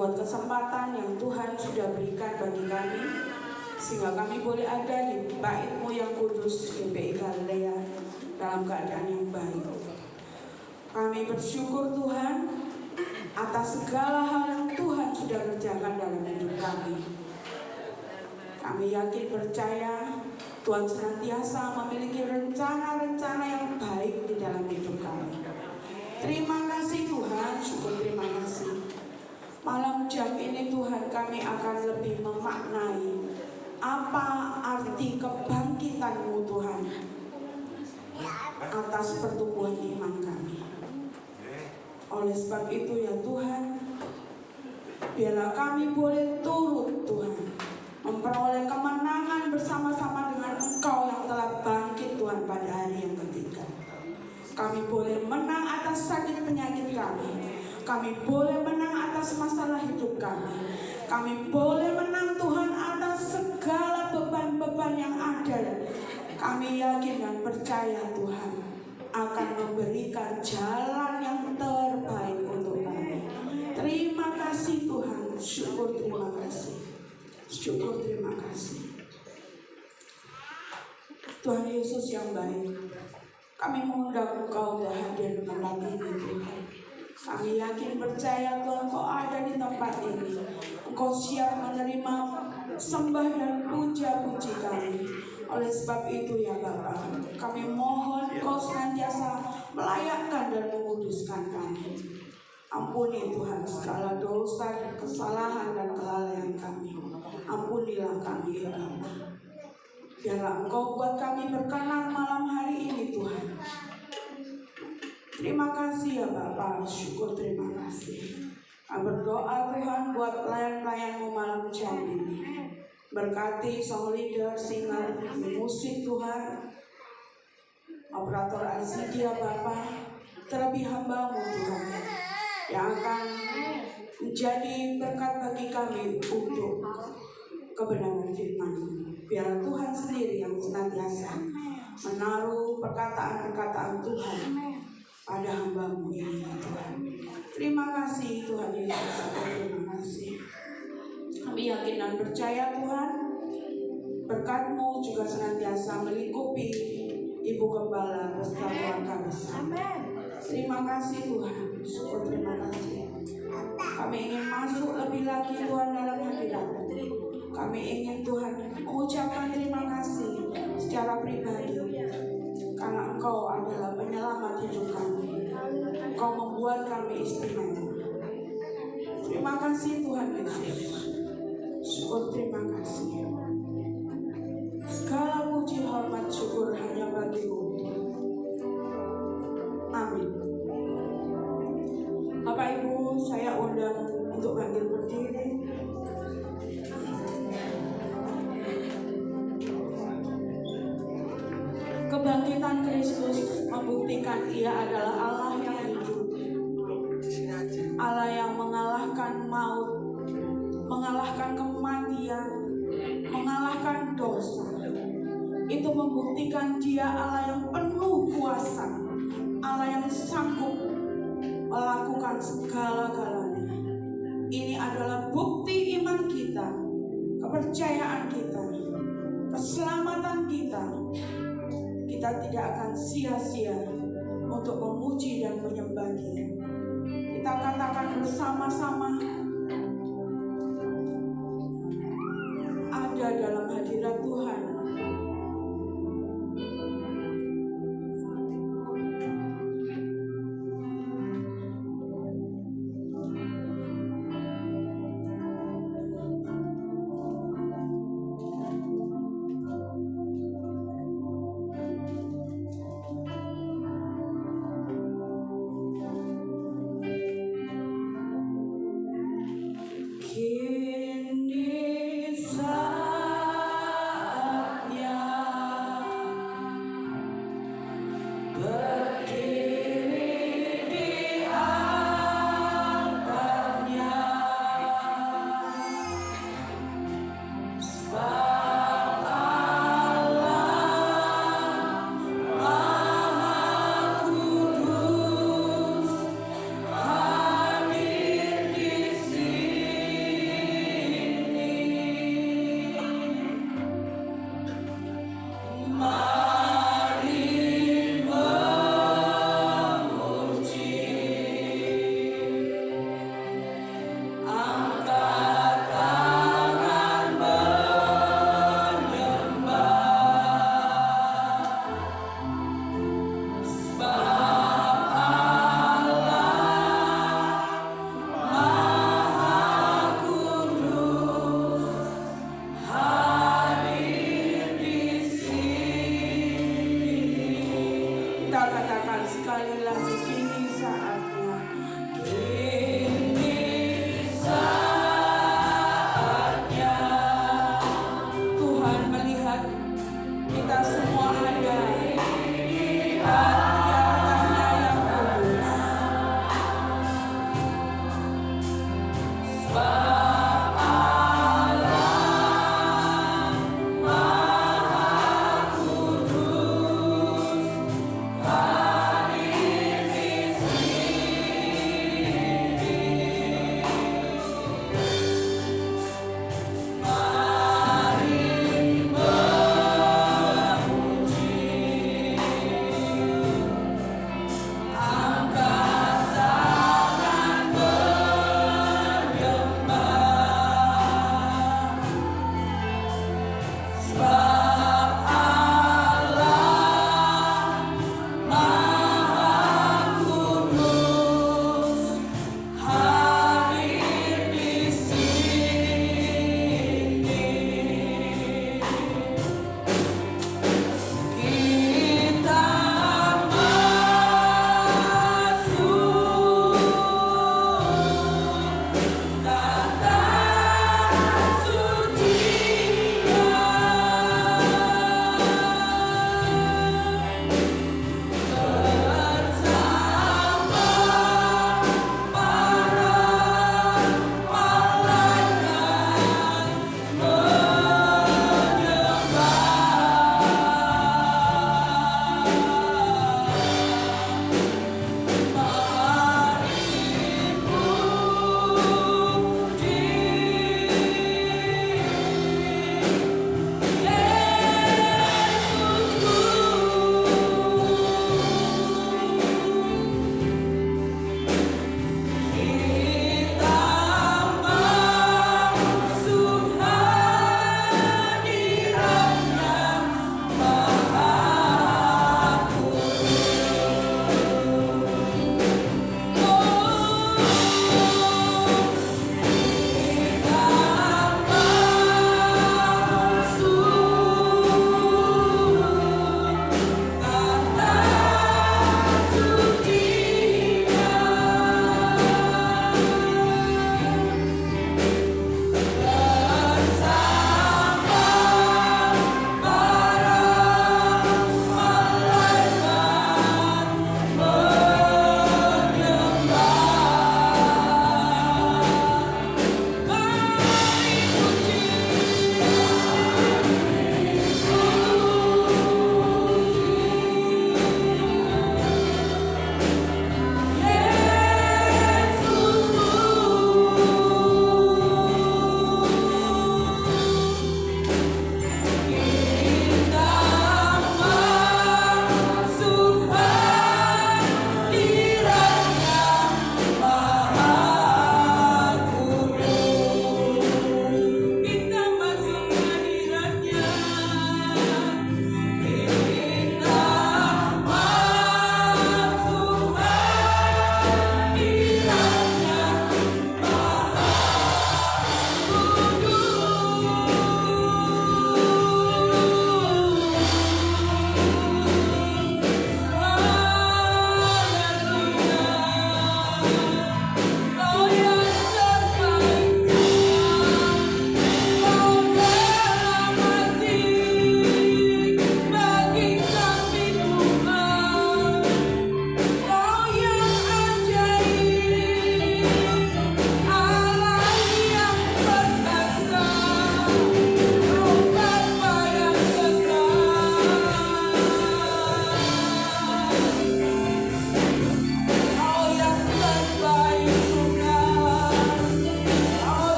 buat kesempatan yang Tuhan sudah berikan bagi kami, sehingga kami boleh ada di bait-Mu yang kudus GPI Galilea dalam keadaan yang baik. Kami bersyukur Tuhan atas segala hal yang Tuhan sudah kerjakan dalam hidup kami. Kami yakin percaya Tuhan senantiasa memiliki rencana-rencana yang baik di dalam hidup kami. Terima kasih Tuhan, syukur terima kasih. Malam jam ini Tuhan, kami akan lebih memaknai apa arti kebangkitan-Mu Tuhan atas pertumbuhan iman kami. Oleh sebab itu ya Tuhan, biarlah kami boleh turut Tuhan memperoleh kemenangan bersama-sama dengan Engkau yang telah bangkit Tuhan pada hari yang ketiga. Kami boleh menang atas sakit penyakit kami. Kami boleh menang atas masalah hidup kami. Kami boleh menang Tuhan atas segala beban-beban yang ada. Kami yakin dan percaya Tuhan akan memberikan jalan yang terbaik untuk kami. Terima kasih Tuhan, syukur terima kasih. Syukur terima kasih. Tuhan Yesus yang baik, kami mengundang Engkau untuk hadir di tempat ini Tuhan. Kami yakin percaya Tuhan Engkau ada di tempat ini. Engkau siap menerima sembah dan puja-puji kami. Oleh sebab itu ya Bapa, kami mohon Engkau senantiasa melayakkan dan menguduskan kami. Ampuni Tuhan segala dosa, kesalahan dan kelalaian kami. Ampunilah kami ya Bapa. Biarlah Engkau buat kami berkenan malam hari ini Tuhan. Terima kasih ya Bapa, syukur terima kasih. Kami berdoa Tuhan buat pelayan-pelayan-Mu malam jam ini. Berkati song leader, singer, musik Tuhan, operator ICD ya Bapa, terlebih hamba-Mu Tuhan, yang akan menjadi berkat bagi kami untuk kebenaran firman-Mu. Biar Tuhan sendiri yang senantiasa menaruh perkataan-perkataan Tuhan pada hamba-Mu ini Tuhan. Terima kasih Tuhan Yesus, terima kasih. Kami yakin dan percaya Tuhan, berkat-Mu juga senantiasa melingkupi Ibu Gembala beserta keluarga besar. Terima kasih Tuhan, syukur terima kasih. Kami ingin masuk lebih lagi Tuhan dalam hadirat-Mu. Kami ingin Tuhan mengucapkan terima kasih secara pribadi, karena Engkau adalah penyelamat hidup kami. Engkau membuat kami istimewa. Terima kasih Tuhan Yesus. Syukur terima kasih. Segala puji hormat syukur hanya bagi-Mu. Amin. Bapak Ibu, saya undang untuk bangkit berdiri. Kebangkitan Kristus membuktikan Ia adalah Allah yang hidup, Allah yang mengalahkan maut, mengalahkan kematian, mengalahkan dosa. Itu membuktikan Dia Allah yang penuh kuasa, Allah yang sanggup melakukan segala-galanya. Ini adalah bukti iman kita, kepercayaan kita, keselamatan kita. Kita tidak akan sia-sia untuk memuji dan menyembah Dia. Kita katakan bersama-sama, ada dalam hadirat Tuhan. Kini saat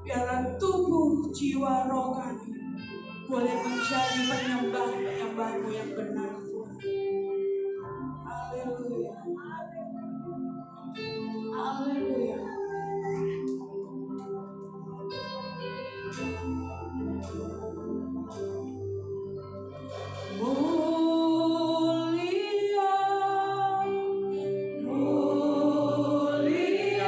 Biarlah tubuh, jiwa, roh kami boleh menjadi penyembah-penyembah-Mu yang benar, Tuhan. Haleluya. Haleluya. Mulia, mulia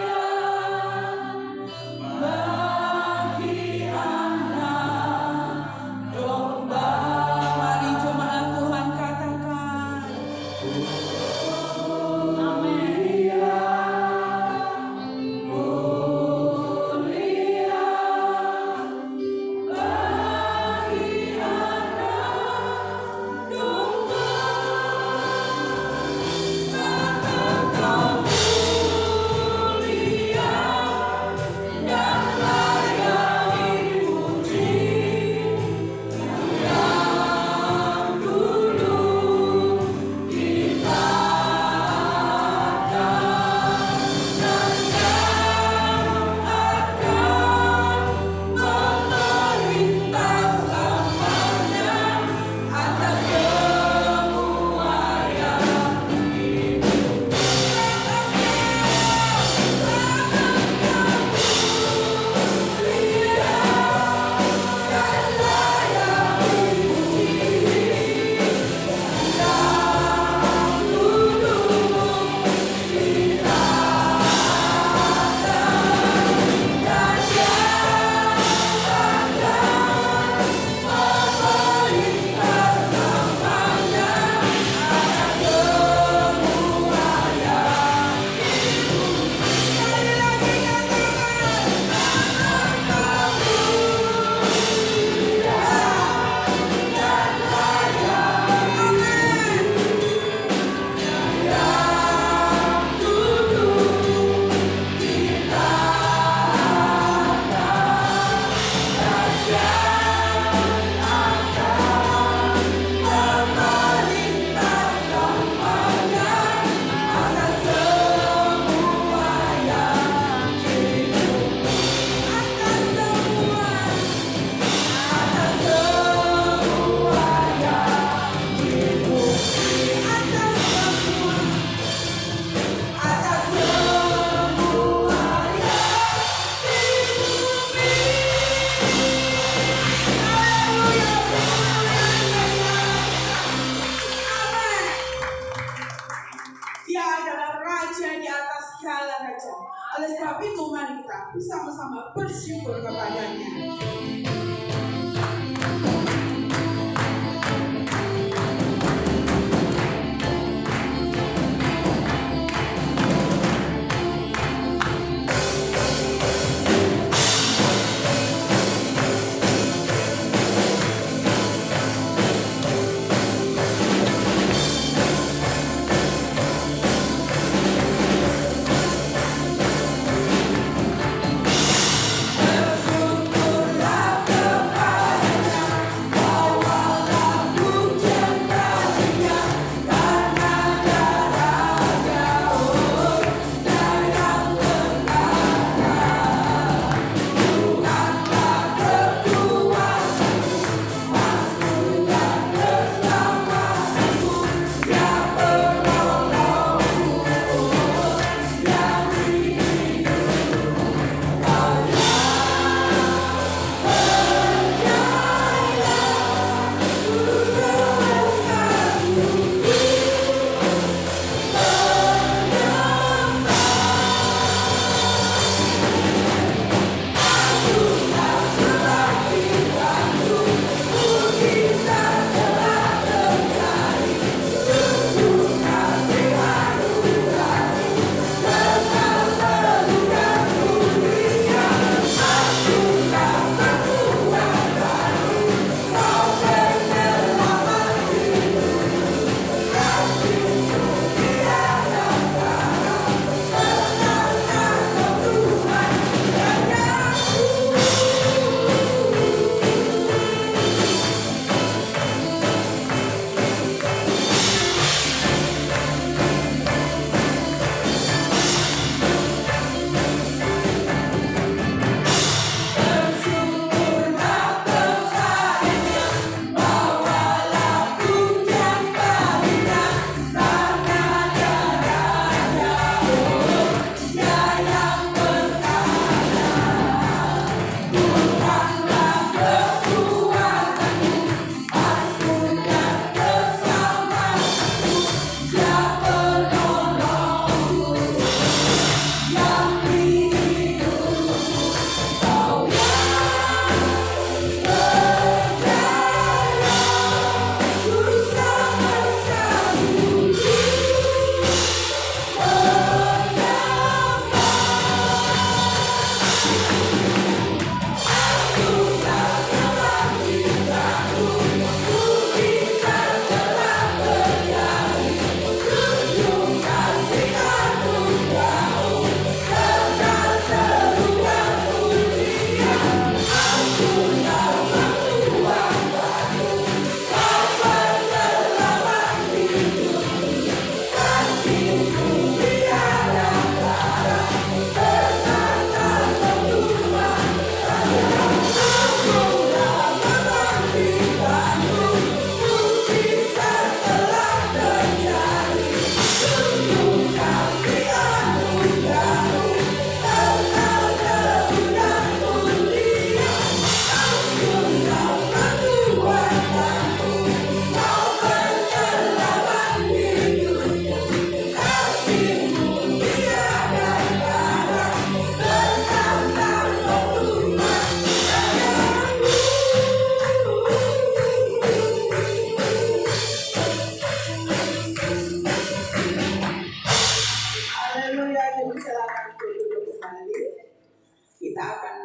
saja. Oleh sebab itu mari kita bersama-sama bersyukur kepadanya. Kita akan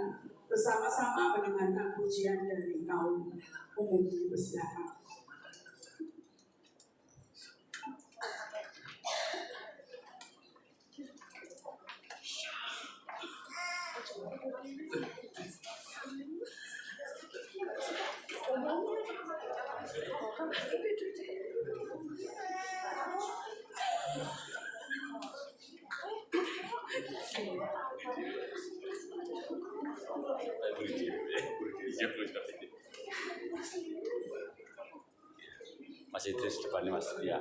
bersama-sama mendengarkan pujian dari kaum umum. Bersilakan. Mas Idris depannya Mas. Ya.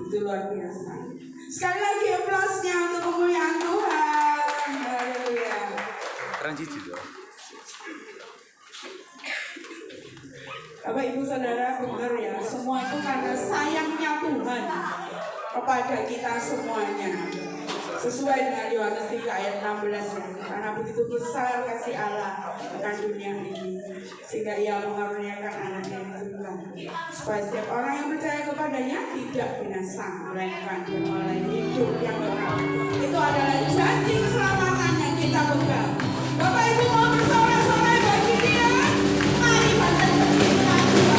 Itu luar biasa. Sekali lagi aplausnya untuk kemuliaan Tuhan. Haleluya. Keren cici dong. Bapak Ibu Saudara, benar ya, semua itu karena sayangnya Tuhan kepada kita semuanya. Sesuai dengan Yohanes 3 ayat 16 ya. Karena begitu besar kasih Allah akan dunia ini, sehingga Ia mengaruniakan anaknya yang tunggal, supaya setiap orang yang percaya kepadanya tidak binasa, melainkan beroleh hidup yang kekal. Itu adalah janji keselamatan yang kita pegang. Bapak Ibu mau bersorak-sorai bagi Dia? Mari bangkit berdiri lagi, Bapak Ibu.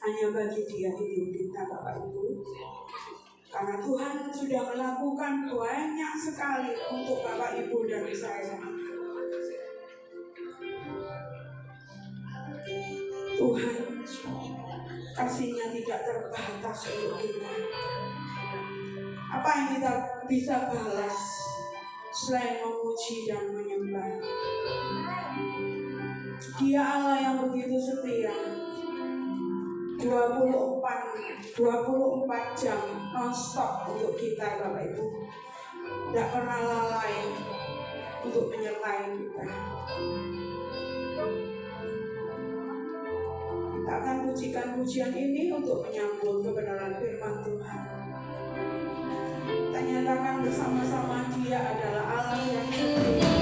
Hanya bagi Dia hidup kita, Bapak Ibu. Karena Tuhan sudah melakukan banyak sekali untuk Bapak Ibu dan saya. Tuhan kasih-Nya tidak terbatas untuk kita. Apa yang kita bisa balas selain memuji dan menyembah? Dia Allah yang begitu setia. 24 jam non-stop untuk kita, Bapak Ibu. Tidak pernah lalai untuk menyertai kita. Kita akan pujikan pujian ini untuk menyambut kebenaran firman Tuhan. Kita nyatakan bersama-sama Dia adalah Allah yang setia.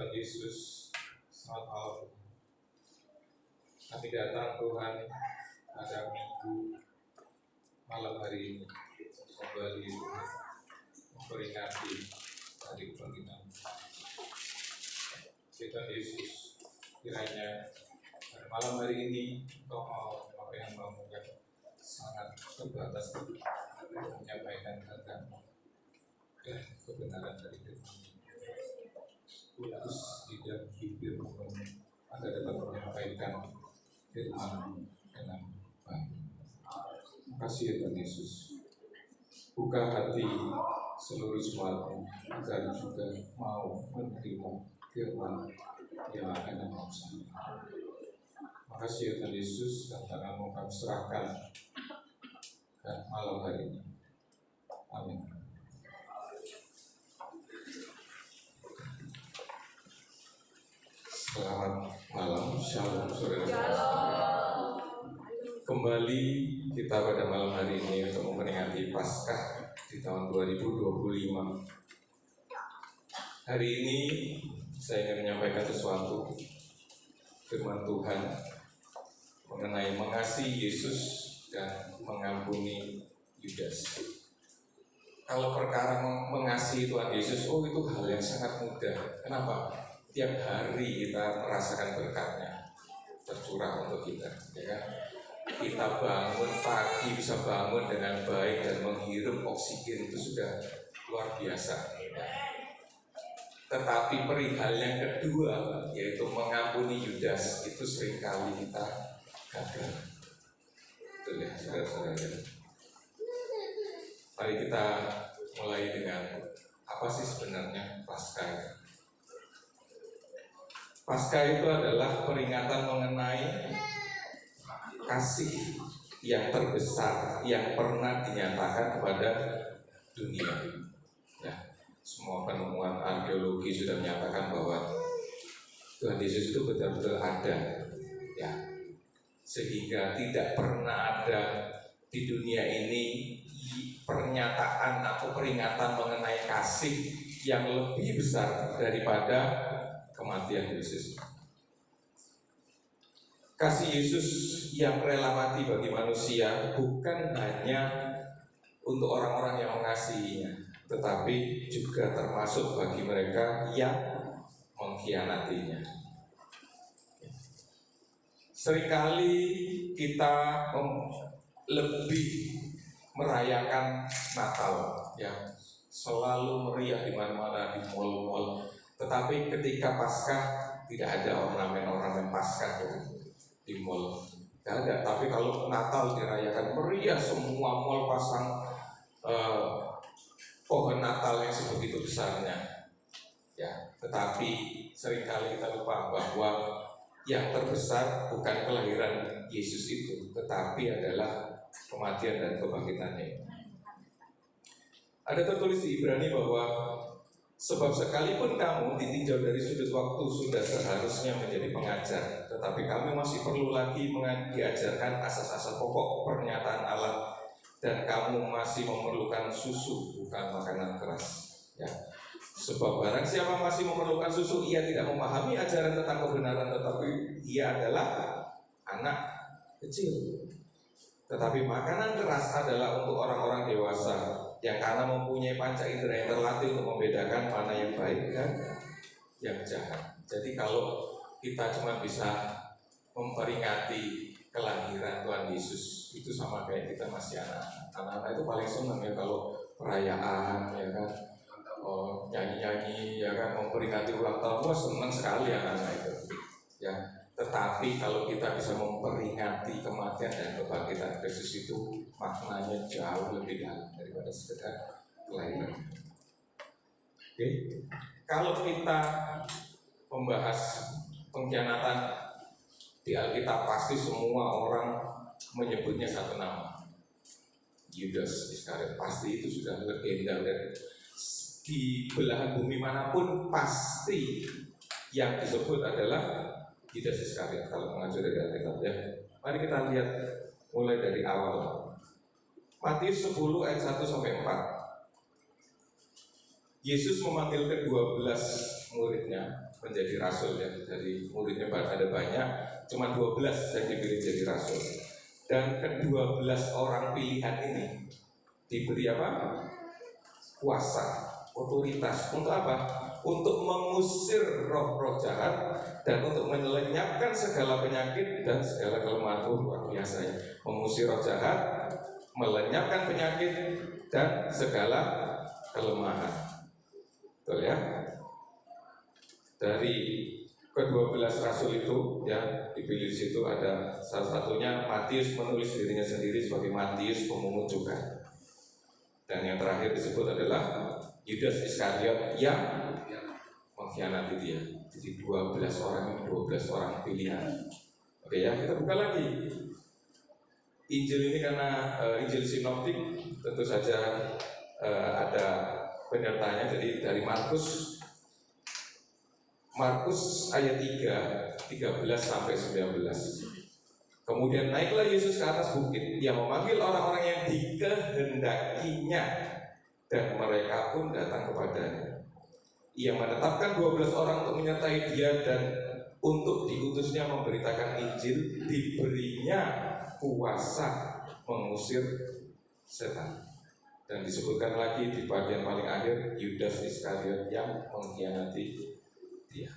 Tuhan Yesus, selamat malam. Kami datang Tuhan pada minggu malam hari ini kembali memperingati hari kebangkitan Tuhan Yesus. Kiranya pada malam hari ini Engkau mau memakai hamba-Mu sebatas menyampaikan agama dan kebenaran dari firman khusus tidak bibir agar dapat menyampaikan firman dengan baik. Terima kasih ya Tuhan Yesus. Buka hati seluruh jemaat-Mu agar juga mau menerima firman yang akan Engkau sampaikan. Terima kasih ya Tuhan Yesus, dan tangan-Mu kami serahkan dan malam hari ini. Amin. Selamat malam, shalom saudara-saudara. Kembali kita pada malam hari ini untuk memperingati Paskah di tahun 2025. Hari ini saya ingin menyampaikan sesuatu firman Tuhan mengenai mengasihi Yesus dan mengampuni Yudas. Kalau perkara mengasihi Tuhan Yesus, itu hal yang sangat mudah. Kenapa? Tiap hari kita merasakan berkatnya tercurah untuk kita, ya kan? Kita bangun pagi bisa bangun dengan baik dan menghirup oksigen, itu sudah luar biasa, ya. Tetapi perihal yang kedua, yaitu mengampuni Yudas, itu seringkali kita gagal. Betul ya, saudara-saudara. Mari kita mulai dengan apa sih sebenarnya Paskah? Paskah itu adalah peringatan mengenai kasih yang terbesar yang pernah dinyatakan kepada dunia. Ya, semua penemuan arkeologi sudah menyatakan bahwa Tuhan Yesus itu betul-betul ada. Ya, sehingga tidak pernah ada di dunia ini pernyataan atau peringatan mengenai kasih yang lebih besar daripada kematian Yesus. Kasih Yesus yang rela mati bagi manusia bukan hanya untuk orang-orang yang mengasihinya, tetapi juga termasuk bagi mereka yang mengkhianatinya. Seringkali kita lebih merayakan Natal, ya, selalu meriah di mana-mana, di mal-mal. Tetapi ketika Paskah tidak ada ornamen-ornamen Paskah di mal, tidak ada. Tapi kalau Natal dirayakan meriah, semua mal pasang pohon Natal yang sebegitu besarnya. Ya, tetapi seringkali kita lupa bahwa yang terbesar bukan kelahiran Yesus itu, tetapi adalah kematian dan kebangkitannya. Ada tertulis di Ibrani bahwa sebab sekalipun kamu ditinjau dari sudut waktu sudah seharusnya menjadi pengajar, tetapi kamu masih perlu lagi diajarkan asas-asas pokok pernyataan Allah, dan kamu masih memerlukan susu bukan makanan keras. Ya. Sebab barang siapa masih memerlukan susu, ia tidak memahami ajaran tentang kebenaran, tetapi ia adalah anak kecil. Tetapi makanan keras adalah untuk orang-orang dewasa yang karena mempunyai panca indera yang terlatih untuk membedakan mana yang baik dan yang jahat. Jadi kalau kita cuma bisa memperingati kelahiran Tuhan Yesus, itu sama kayak kita masih anak-anak. Anak-anak itu paling senang ya kalau perayaan, ya kan, nyanyi-nyanyi, ya kan, memperingati ulang tahun. Wah, senang sekali anak-anak itu, ya. Tetapi kalau kita bisa memperingati kematian dan kebangkitan Kristus, itu maknanya jauh lebih dalam daripada sekedar kelahiran. Oke, kalau kita membahas pengkhianatan di Alkitab, pasti semua orang menyebutnya satu nama, Yudas Iskariot. Pasti itu sudah legenda, dan di belahan bumi manapun pasti yang disebut adalah Yudas Iskariot kalau mengacu dari Alkitab, ya. Mari kita lihat mulai dari awal. Matius 10 ayat 1 sampai 4. Yesus memanggil ke-12 muridnya menjadi rasul, ya. Dari muridnya ada banyak, cuma 12 yang dipilih jadi rasul. Dan ke-12 orang pilihan ini diberi apa? Kuasa, otoritas. Untuk apa? Untuk mengusir roh-roh jahat dan untuk menyelenyapkan segala penyakit dan segala kelemahan. Luar biasa, ya. Mengusir roh jahat, melenyapkan penyakit dan segala kelemahan. Betul ya? Dari ke-12 rasul itu ya dipilih di situ ada salah satunya Matius, menulis dirinya sendiri sebagai Matius pemungut cukai. Dan yang terakhir disebut adalah Yudas Iskariot yang mengkhianati dia. Jadi 12 orang pilihan. Oke ya, kita buka lagi Injil ini karena Injil sinoptik tentu saja ada penyertanya. Jadi dari Markus ayat 3, 13 sampai 19. Kemudian naiklah Yesus ke atas bukit. Ia memanggil orang-orang yang dikehendakinya, dan mereka pun datang kepadanya. Ia menetapkan 12 orang untuk menyertai dia dan untuk diutusnya memberitakan Injil. Diberinya kuasa mengusir setan. Dan disebutkan lagi di bagian paling akhir Yudas Iskariot yang mengkhianati dia.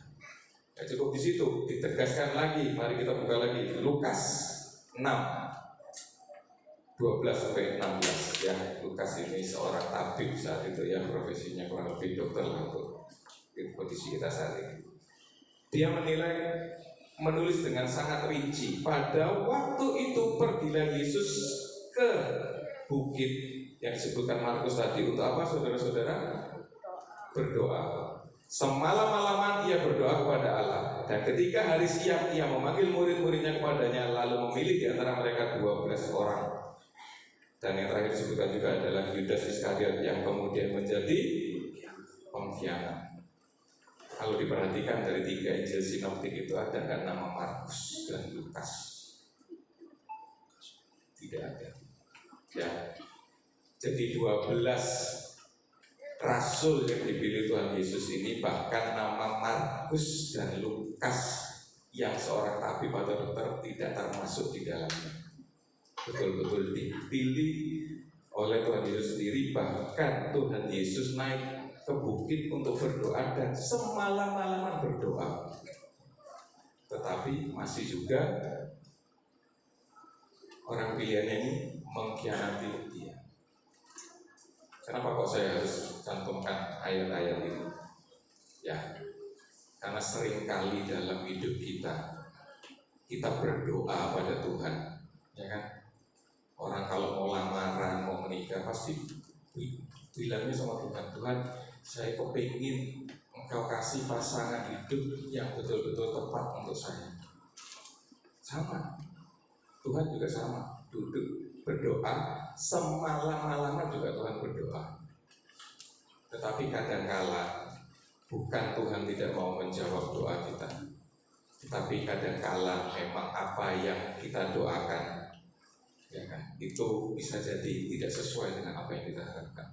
Ya, cukup di situ, ditegaskan lagi. Mari kita buka lagi Lukas 6 12 sampai 16 ya. Lukas ini seorang tabib saat itu ya, profesinya kurang lebih dokter untuk kondisi kita saat ini. Dia menulis dengan sangat rinci. Pada waktu itu pergilah Yesus ke bukit yang disebutkan Markus tadi. Untuk apa saudara-saudara? Berdoa. Semalam-malaman ia berdoa kepada Allah. Dan ketika hari siang ia memanggil murid-muridnya kepadanya, lalu memilih di antara mereka 12 orang. Dan yang terakhir disebutkan juga adalah Yudas Iskariot yang kemudian menjadi pengkhianat. Kalau diperhatikan dari 3 Injil sinoptik itu ada nggak nama Markus dan Lukas? Tidak ada. Ya. Jadi 12 rasul yang dipilih Tuhan Yesus ini, bahkan nama Markus dan Lukas yang seorang tabib atau dokter tidak termasuk di dalamnya. Betul-betul dipilih oleh Tuhan Yesus sendiri. Bahkan Tuhan Yesus naik ke bukit untuk berdoa dan semalam-malaman berdoa. Tetapi masih juga orang pilihannya ini mengkhianati dia. Kenapa kok saya harus cantumkan ayat-ayat ini? Ya, karena seringkali dalam hidup kita berdoa pada Tuhan, ya kan? Orang kalau mau lamaran, mau menikah pasti bilangnya sama Tuhan, Tuhan, saya kepingin Engkau kasih pasangan hidup yang betul-betul tepat untuk saya. Sama, Tuhan juga sama, duduk berdoa semalam-malaman juga Tuhan berdoa. Tetapi kadangkala bukan Tuhan tidak mau menjawab doa kita, tetapi kadangkala memang apa yang kita doakan, ya kan, itu bisa jadi tidak sesuai dengan apa yang kita harapkan.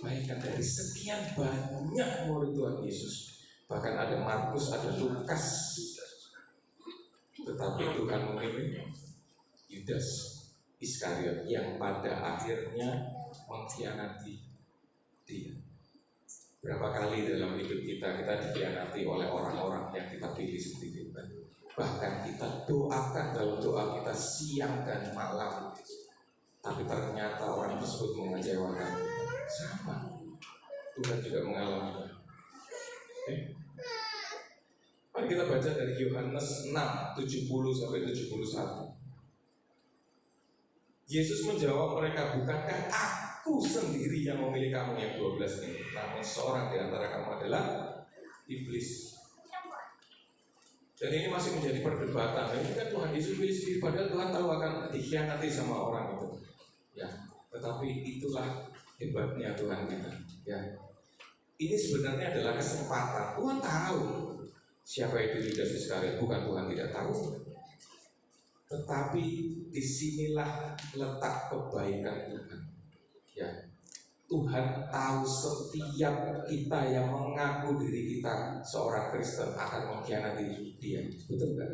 Bayangkan dari sekian banyak murid Tuhan Yesus, bahkan ada Markus, ada Lukas, tetapi Tuhan memilih Yudas Iskariot yang pada akhirnya mengkhianati dia. Berapa kali dalam hidup kita dikhianati oleh orang-orang yang kita pilih sendiri, bahkan kita doakan dalam doa kita siang dan malam, tapi ternyata orang tersebut mengecewakan. Sama, Tuhan juga mengalami. Mari kita baca dari Yohanes 6 70 sampai 71. Yesus menjawab mereka, bukankah aku sendiri yang memilih kamu yang 12 ini? Namun seorang di antara kamu adalah iblis. Dan ini masih menjadi perdebatan. Ini kan Tuhan Yesus pilih sendiri, padahal Tuhan tahu akan dikhianati sama orang itu. Ya, tetapi itulah hebatnya Tuhan kita. Ya, ini sebenarnya adalah kesempatan. Tuhan tahu siapa itu Yudas Iskariot, bukan Tuhan tidak tahu. Tetapi disinilah letak kebaikan Tuhan. Ya, Tuhan tahu setiap kita yang mengaku diri kita seorang Kristen akan mengkhianati Dia. Betul kan?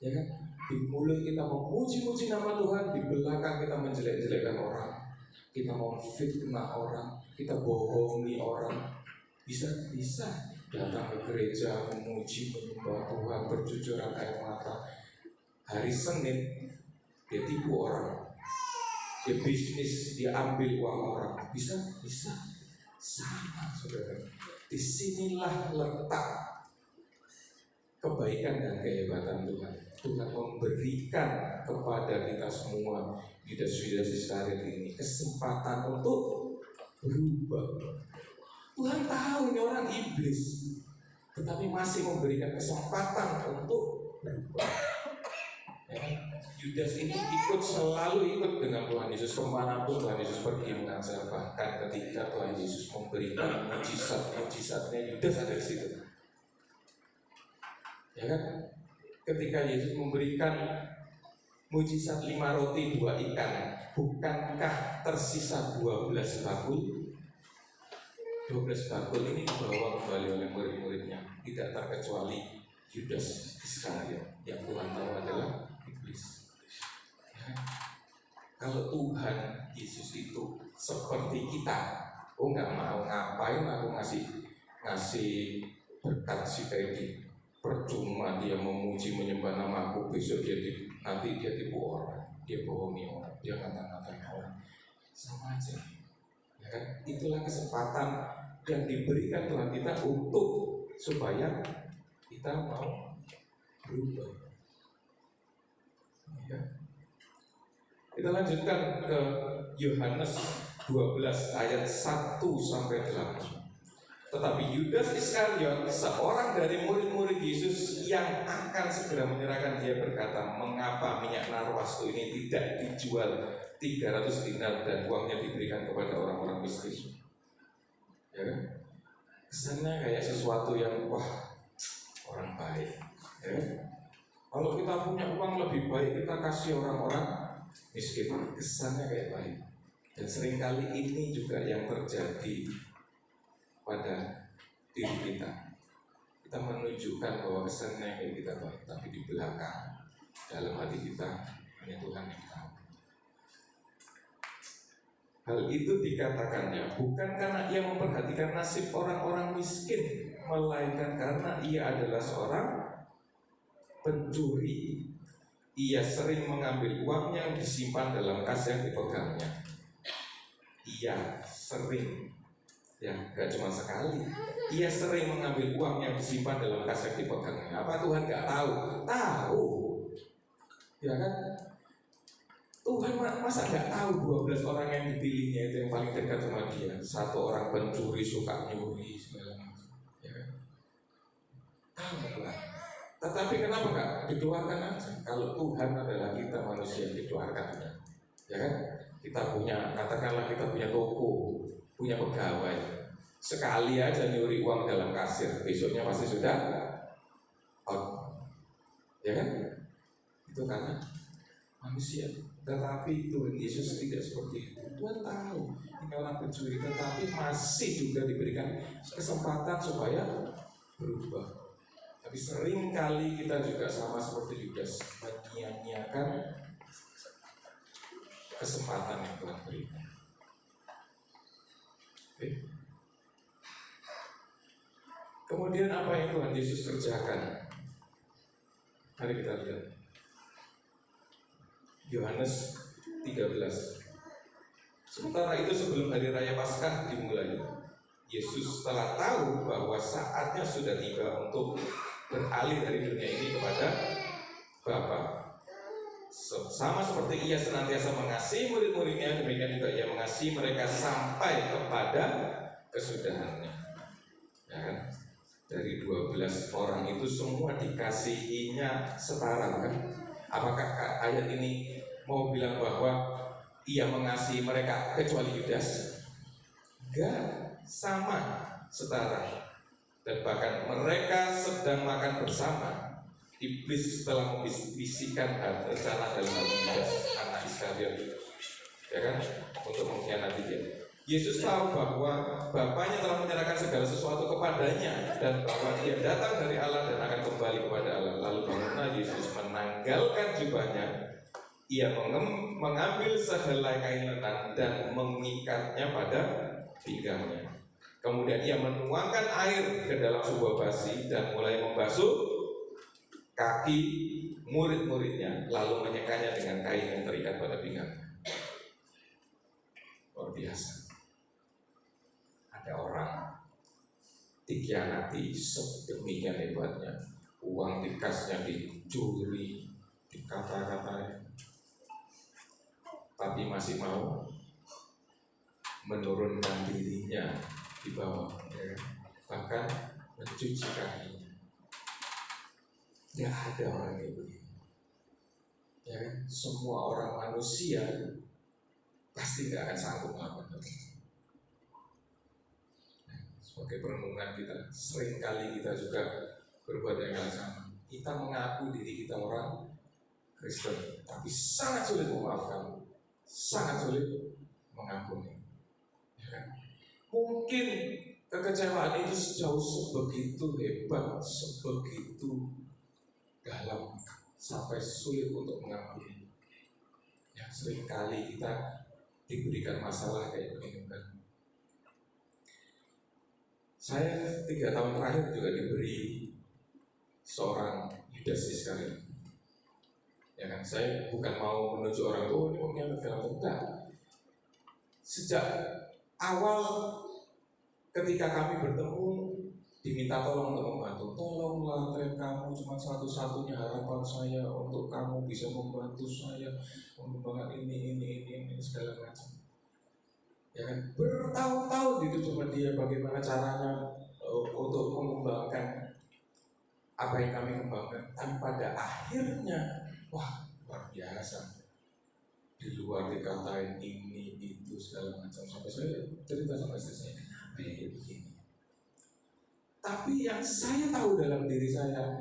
Ya kan? Di mulut kita memuji-muji nama Tuhan, di belakang kita menjelek-jelekan orang, kita mau fitnah orang, kita bohongi orang. Bisa datang ke gereja memuji menyembah Tuhan, bercucuran air mata. Hari Senin dia tipu orang, dia bisnis, dia ambil uang orang. Bisa sama, saudara. Disinilah letak kebaikan dan kehebatan Tuhan. Tuhan memberikan kepada kita semua Yudas Iskariot ini kesempatan untuk berubah. Tuhan tahu ini orang iblis, tetapi masih memberikan kesempatan untuk berubah. Ya, Yudas ini selalu ikut dengan Tuhan Yesus kemanapun Tuhan Yesus pergi mengajar. Bahkan ketika Tuhan Yesus memberikan mujizat-mujizatnya, Yudas ada di situ. Ya kan? Ketika Yesus memberikan mujizat 5 roti 2 ikan, bukankah tersisa 12 bakul? 12 bakul ini dibawa kembali oleh murid-muridnya, tidak terkecuali Yudas Iskariot yang Tuhan tahu adalah iblis. Ya. Kalau Tuhan Yesus itu seperti kita, nggak mau ngapain aku ngasih berkat si Teddy. Percuma dia memuji menyembah namaku, besok nanti dia tipu orang, dia bohongi orang, dia ngata-ngatain orang, sama aja. Ya kan? Itulah kesempatan yang diberikan Tuhan kita untuk supaya kita mau berubah. Ya. Kita lanjutkan ke Yohanes 12 ayat 1 sampai 8. Tetapi Yudas Iskariot, seorang dari murid-murid Yesus yang akan segera menyerahkan dia, berkata, mengapa minyak narwastu ini tidak dijual 300 dinar dan uangnya diberikan kepada orang-orang miskin? Ya kan? Kesannya kayak sesuatu yang orang baik. Ya kan? Kalau kita punya uang lebih baik kita kasih orang-orang miskin, kesannya kayak baik. Dan seringkali ini juga yang terjadi pada diri kita. Kita menunjukkan bahwa kesannya kayak kita baik, tapi di belakang dalam hati kita hanya Tuhan yang tahu. Hal itu dikatakannya bukan karena ia memperhatikan nasib orang-orang miskin, melainkan karena ia adalah seorang pencuri. Ia sering mengambil uang yang disimpan dalam kas yang dipegangnya. Ia sering, ya, gak cuma sekali. Ia sering mengambil uang yang disimpan dalam kas yang dipegangnya. Apa Tuhan gak tahu? Tahu. Ya kan? Tuhan masa gak tahu 12 orang yang dipilihnya itu yang paling dekat sama dia. Satu orang pencuri, suka nyuri segala macam. Ya kan? Tahu Tuhan. Tetapi kenapa gak dikeluarkan aja? Kalau Tuhan adalah kita manusia yang dikeluarkan. Ya kan? Kita punya, katakanlah kita punya toko, punya pegawai, sekali aja nyuri uang dalam kasir, besoknya pasti sudah out. Ya kan? Itu karena manusia. Tetapi Tuhan Yesus tidak seperti itu. Tuhan tahu ini orang pencuri, tetapi masih juga diberikan kesempatan supaya berubah. Tapi sering kali kita juga sama seperti Yudas, menyia-nyiakan kesempatan yang Tuhan berikan. Oke. Kemudian apa yang Tuhan Yesus kerjakan? Mari kita lihat Yohanes 13. Sementara itu sebelum hari raya Paskah dimulai, Yesus telah tahu bahwa saatnya sudah tiba untuk beralih dari dunia ini kepada Bapa. Sama seperti ia senantiasa mengasihi murid-muridnya, demikian juga ia mengasihi mereka sampai kepada kesudahannya. Ya kan? Dari 12 orang itu semua dikasihinya setara kan? Apakah ayat ini mau bilang bahwa ia mengasihi mereka kecuali Yudas? Enggak, sama, setara. Dan bahkan mereka sedang makan bersama, iblis telah membisikkan rencana dalam hati Yudas, anak Iskariot, ya kan, untuk mengkhianati dia. Yesus tahu bahwa Bapaknya telah menyerahkan segala sesuatu kepadanya dan bahwa dia datang dari Allah dan akan kembali kepada Allah. Lalu bangunlah Yesus, menanggalkan jubahnya, ia mengambil sehelai kain lenan dan mengikatnya pada pinggangnya. Kemudian ia menuangkan air ke dalam sebuah basi dan mulai membasuh kaki murid-muridnya, lalu menyekanya dengan kain yang terikat pada pinggangnya. biasa. Ada orang dikhianati sedemikian hebatnya, uang di kasnya dicuri, dikata-katain, tapi masih mau menurunkan dirinya di bawah, ya, bahkan mencuci kakinya. Tidak ada orang kayak begini. Ya, semua orang manusia pasti tidak akan sanggup melakukan itu. Sebagai perenungan kita, seringkali kita juga berbuat yang sama. Kita mengaku diri kita orang Kristen, tapi sangat sulit memaafkan, sangat sulit mengampuni. Ya kan? Mungkin kekecewaan itu sejauh sebegitu hebat, sebegitu dalam, sampai sulit untuk mengampuni. Ya, seringkali kita diberikan masalah kayak begini kan. Saya 3 tahun terakhir juga diberi seorang Yudas Iskariot. Ya kan, saya bukan mau menuju orang tua ini mungkin enggak. Sejak awal ketika kami bertemu, diminta tolong untuk membantu. Tolonglah, kamu cuma satu-satunya harapan saya untuk kamu bisa membantu saya mengembangkan ini segala macam. Ya kan, bertahun-tahun itu cuma dia bagaimana caranya untuk mengembangkan apa yang kami kembangkan. Dan pada akhirnya, wah, luar biasa. Di luar dikatain ini itu segala macam, sampai saya cerita sama istri saya, kenapa ya begini. Tapi yang saya tahu dalam diri saya,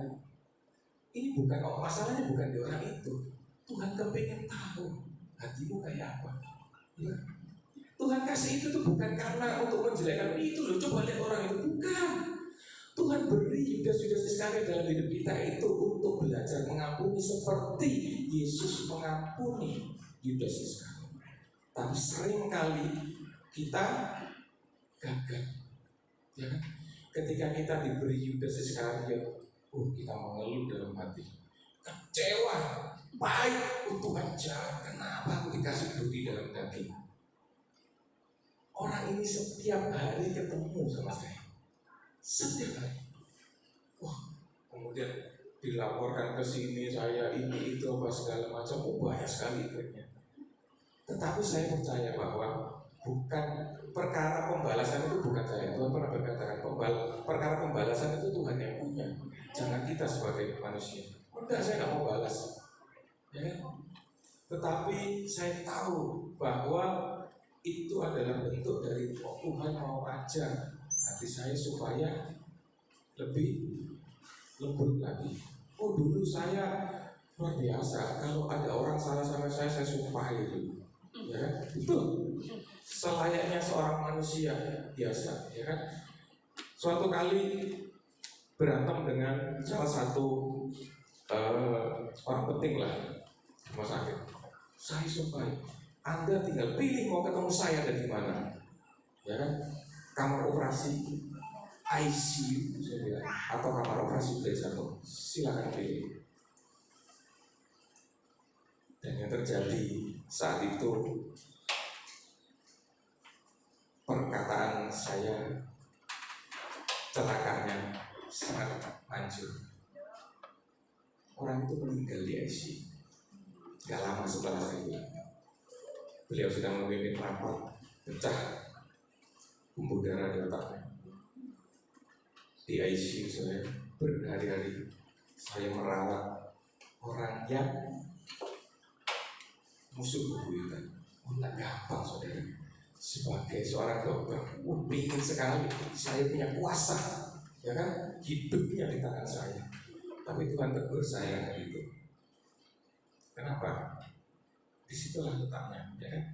ini bukan masalahnya bukan di orang itu. Tuhan kepengen tahu hatimu kayak apa. Ya. Tuhan kasih itu tuh bukan karena untuk menjelekkan itu loh, coba lihat orang itu, bukan. Tuhan beri Yudas Iskariot dalam hidup kita itu untuk belajar mengampuni seperti Yesus mengampuni Yudas Iskariot. Tapi seringkali kita gagal, ya kan? Ketika kita diberi Yudas Iskariot, kita mengeluh dalam hati, kecewa, baik, Tuhan jahat, kenapa aku dikasih budi dalam daging? Orang ini setiap hari ketemu sama saya, setiap hari. Wah, kemudian dilaporkan ke sini, saya ini itu apa segala macam, banyak sekali ikutnya. Tetapi saya percaya bahwa bukan perkara pembalasan itu bukan saya. Tuhan pernah berkatakan perkara pembalasan itu Tuhan yang punya. Jangan kita sebagai manusia. Enggak, saya nggak mau balas. Ya. Tetapi saya tahu bahwa itu adalah bentuk dari Tuhan mau ajar hati saya supaya lebih lembut lagi. Dulu saya luar biasa. Kalau ada orang salah sama saya sumpahi itu. Ya, itu selayaknya seorang manusia biasa, ya kan? Suatu kali berantem dengan salah satu orang penting lah rumah sakit. Saya sumpahi, Anda tinggal pilih mau ketemu saya dari mana, ya kan? Kamar operasi ICU saya bilang, atau kamar operasi B1, silakan pilih. Dan yang terjadi saat itu, perkataan saya, celakanya sangat hancur. Orang itu meninggal di ICU. Gak lama setelah saya bilang, beliau sedang memimpin rapat, pecah pembuluh darah di otaknya. Di ICU saya berhari-hari, saya merawat orang yang musuh bebuyutan. Tak gampang saudara. Sebagai seorang dokter, ingin sekali saya punya kuasa, ya kan? Hidupnya di tangan saya. Tapi Tuhan tegur saya gitu. Kenapa? Disitulah letaknya, ya kan?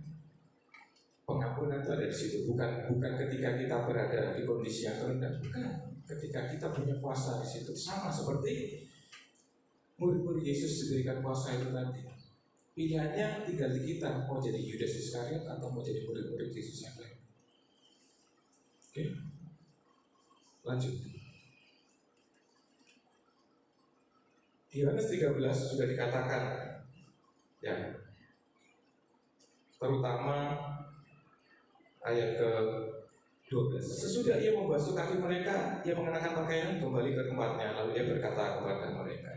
Pengampunan itu ada di situ, bukan ketika kita berada di kondisi yang terendah, bukan. Ketika kita punya kuasa di situ, sama seperti murid-murid Yesus diberikan kuasa itu tadi. Pilihannya tinggal di kita, mau jadi Yudas Iskariot atau mau jadi murid-murid Yesus yang lain. Oke, lanjut. Di Yohanes 13 sudah dikatakan, ya, terutama ayat ke-12. Sesudah ia membasuh kaki mereka, ia mengenakan pakaian kembali ke tempatnya. Lalu ia berkata kepada mereka,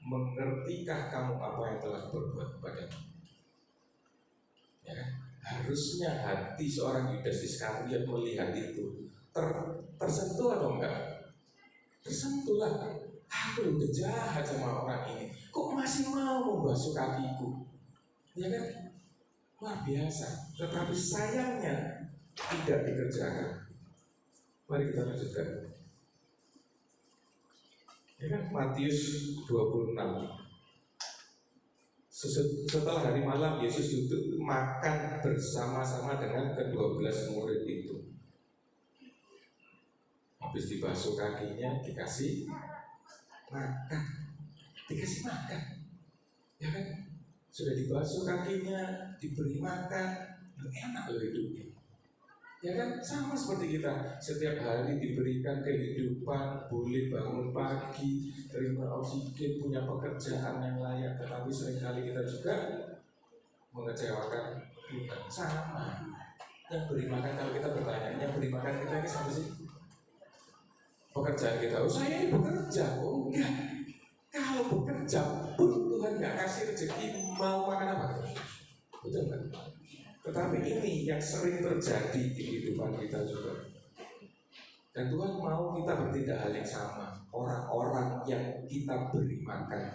mengertikah kamu apa yang telah berbuat kepadamu? Ya, harusnya hati seorang Yudas Iskariot melihat itu tersentuh atau enggak? Tersentuh lah. Aku udah jahat sama orang ini, kok masih mau membasuh kakiku? Ya kan? Luar biasa. Tetapi sayangnya tidak dikerjakan. Mari kita lanjutkan. Ya kan? Matius 26. Setelah hari malam, Yesus duduk makan bersama-sama dengan ke-12 murid itu. Habis dibasuh kakinya, dikasih makan. Dikasih makan. Ya kan? Sudah dibasuh kakinya, diberi makan, enak loh hidupnya. Ya kan, sama seperti kita. Setiap hari diberikan kehidupan, boleh bangun pagi, terima oksigen, punya pekerjaan yang layak. Tetapi seringkali kita juga mengecewakan Tuhan. Sama. Yang beri makan, kalau kita bertanya, yang beri makan kita ini sama sih? Pekerjaan kita, oh saya ini bekerja, oh enggak. Kalau bekerja pun Tuhan nggak kasih rezeki, mau makan apa? Betul kan? Tetapi ini yang sering terjadi di kehidupan kita juga. Dan Tuhan mau kita bertindak hal yang sama. Orang-orang yang kita beri makan,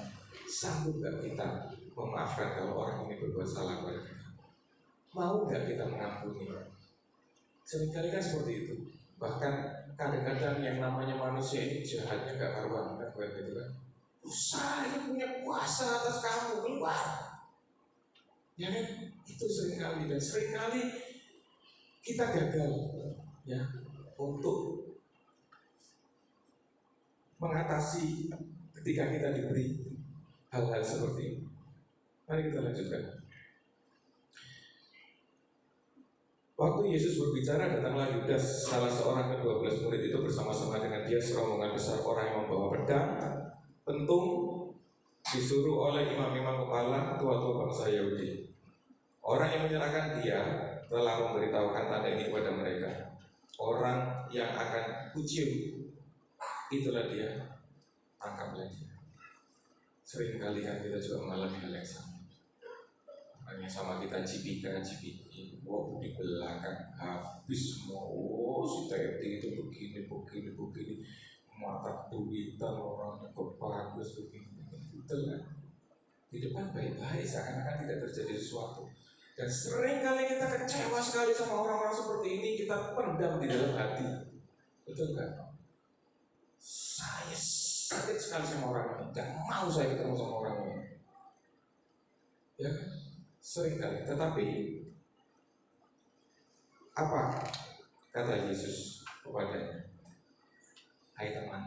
sanggup nggak kita memaafkan kalau orang ini berbuat salah kepada kita? Mau nggak kita mengampuni? Seringkali kan seperti itu. Bahkan kadang-kadang yang namanya manusia ini jahatnya nggak karuan, kan gitu kan? Saya punya kuasa atas kamu, keluar. Ya kan? Itu seringkali, dan seringkali kita gagal ya untuk mengatasi ketika kita diberi hal-hal seperti ini. Mari kita lanjutkan. Waktu Yesus berbicara, datanglah Yudas, salah seorang ke-12 murid itu, bersama-sama dengan dia serombongan besar orang yang membawa pedang, pentung, disuruh oleh imam-imam kepala, tua-tua bangsa Yahudi. Orang yang menyerahkan dia telah memberitahukan tanda ini kepada mereka. Orang yang akan kucium, itulah dia, tangkaplah dia. Seringkali kan kita juga mengalami hal yang sama. Hanya sama kita cipika, wow, di belakang habis semua. Oh, si Teti itu begini, mata duitan orangnya kok bagus begini. Betul kan? Di depan baik-baik, seakan-akan tidak terjadi sesuatu. Dan sering kali kita kecewa sekali sama orang-orang seperti ini, kita pendam di dalam hati. Betul kan? Saya sakit sekali sama orang ini, gak mau saya ketemu sama orang ini. Ya kan? Sering kali. Tetapi apa kata Yesus kepadanya? Hai teman.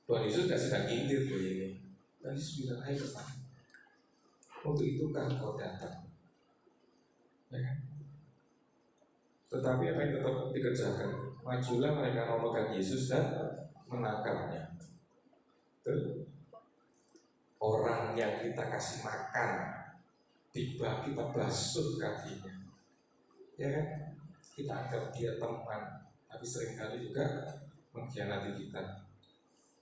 Tuhan Yesus gak sedang nyindir loh ini. Dan Yesus bilang, hai teman, untuk itukah kau datang? Ya kan? Tetapi apa yang tetap dikerjakan? Majulah mereka memegang Yesus dan menangkapnya. Tuh. Orang yang kita kasih makan, tiba kita basuh kakinya, ya kan? Kita anggap dia teman, tapi seringkali juga mengkhianati kita.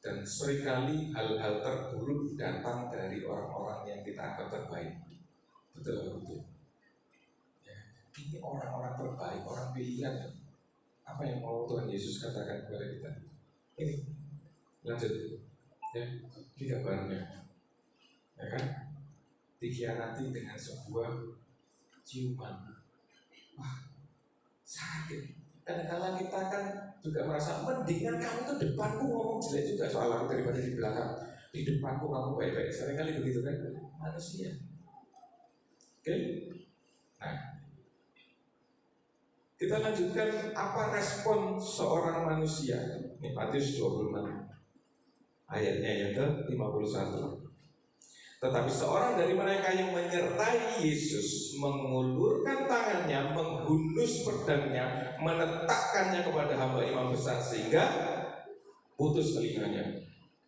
Dan seringkali hal-hal terburuk datang dari orang-orang yang kita anggap terbaik. Betul atau betul? Ya, ini orang-orang terbaik, orang pilihan. Apa yang mau Tuhan Yesus katakan kepada kita? Ini, lanjut. Ya, ini gambarnya. Ya kan? Dikhianati dengan sebuah ciuman. Wah, sakit. Kadang-kadang kita kan juga merasa mendingan kamu tuh depanku ngomong jelek juga soal aku daripada di belakang. Di depanku kamu baik-baik. Seringkali begitu kan manusia. Oke? Nah, kita lanjutkan apa respon seorang manusia. Ini Matius 26 ayatnya yang ke-51. Tetapi seorang dari mereka yang menyertai Yesus mengulurkan tangannya, menghunus pedangnya, meletakkannya kepada hamba imam besar sehingga putus telinganya.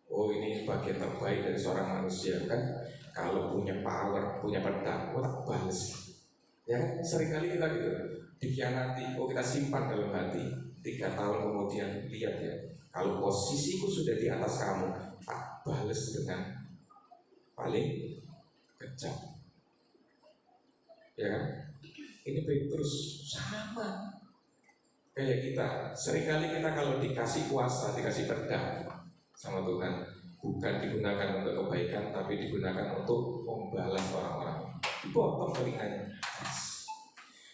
Oh, ini bagian terbaik dari seorang manusia kan? Kalau punya power, punya pedang, tak balas. Ya kan, seringkali kita gitu dikhianati, kita simpan dalam hati. 3 tahun kemudian lihat ya, kalau posisiku sudah di atas kamu, tak balas dengan paling kejam. Ya kan? Ini Petrus sama kayak kita. Seringkali kita kalau dikasih kuasa, dikasih pedang sama Tuhan, bukan digunakan untuk kebaikan, tapi digunakan untuk membalas orang-orang, dipotong telinganya.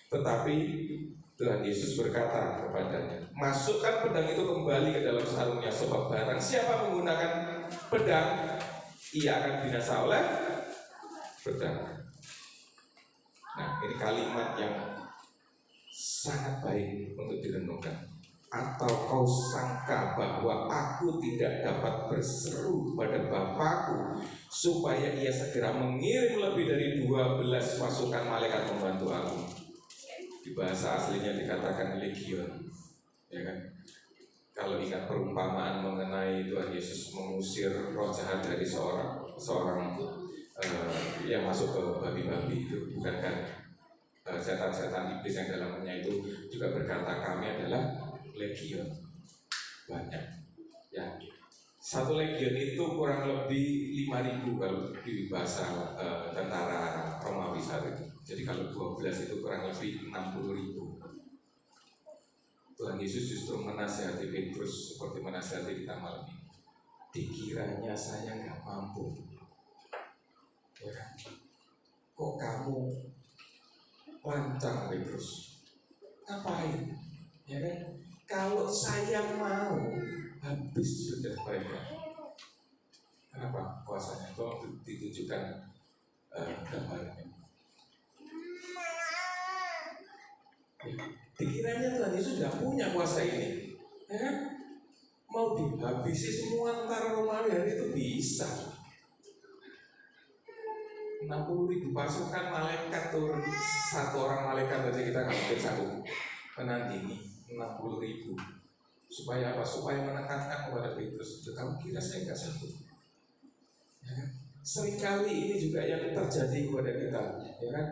Tetapi Tuhan Yesus berkata kepadanya, masukkan pedang itu kembali ke dalam sarungnya, sebab barang siapa menggunakan pedang, ia akan binasa oleh pedang. Nah, ini kalimat yang sangat baik untuk direnungkan. Atau kau sangka bahwa aku tidak dapat berseru pada Bapakku supaya ia segera mengirim lebih dari 12 pasukan malaikat membantu aku? Di bahasa aslinya dikatakan legion, ya kan? Kalau ingat perumpamaan mengenai Tuhan Yesus mengusir roh jahat dari seorang yang masuk ke babi-babi itu, bukankah setan-setan iblis yang dalamnya itu juga berkata kami adalah legion, banyak ya. Satu legion itu kurang lebih 5.000 kalau di bahasa tentara Romawi saat itu. Jadi kalau 12 itu kurang lebih 60.000. Tuhan Yesus justru menasihati Petrus seperti menasihati kita malam ini. Dikiranya saya nggak mampu, ya kan? Kok kamu lancang Petrus? Ngapain? Ya kan? Kalau saya mau, habis sudah mereka. Kenapa? Kuasanya itu ditujukan gambarnya. Ya. Dikiranya Tuhan Yesus sudah punya kuasa ini, ya kan? Mau dihabisi semua tentara Romawi hari itu bisa. 60.000 pasukan malaikat turun, satu orang malaikat aja kita nggak mungkin sanggup menandingi 60.000. Supaya apa? Supaya menekankan kepada Petrus, kamu kira saya nggak sanggup? Ya kan? Seringkali ini juga yang terjadi kepada kita, ya kan?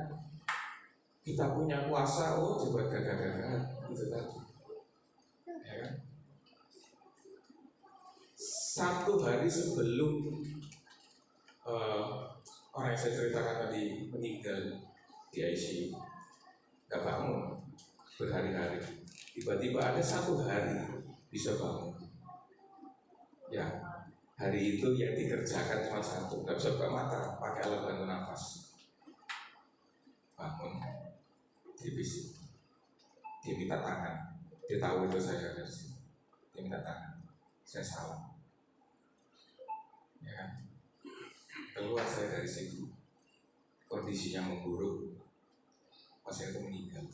Kita punya kuasa, coba gagah-gagahan gitu tadi, ya kan? Satu hari sebelum orang yang saya ceritakan tadi meninggal di ICU, gak bangun berhari-hari. Tiba-tiba ada satu hari bisa bangun. Ya, hari itu yang dikerjakan cuma satu, gak bisa buka mata, pakai alat bantu nafas. Bangun, divisi, dia minta tangan. Dia tahu itu saya ada di sini. Dia minta tangan, saya salah. Ya kan? Keluar saya dari situ, kondisinya memburuk, pasien itu meninggal.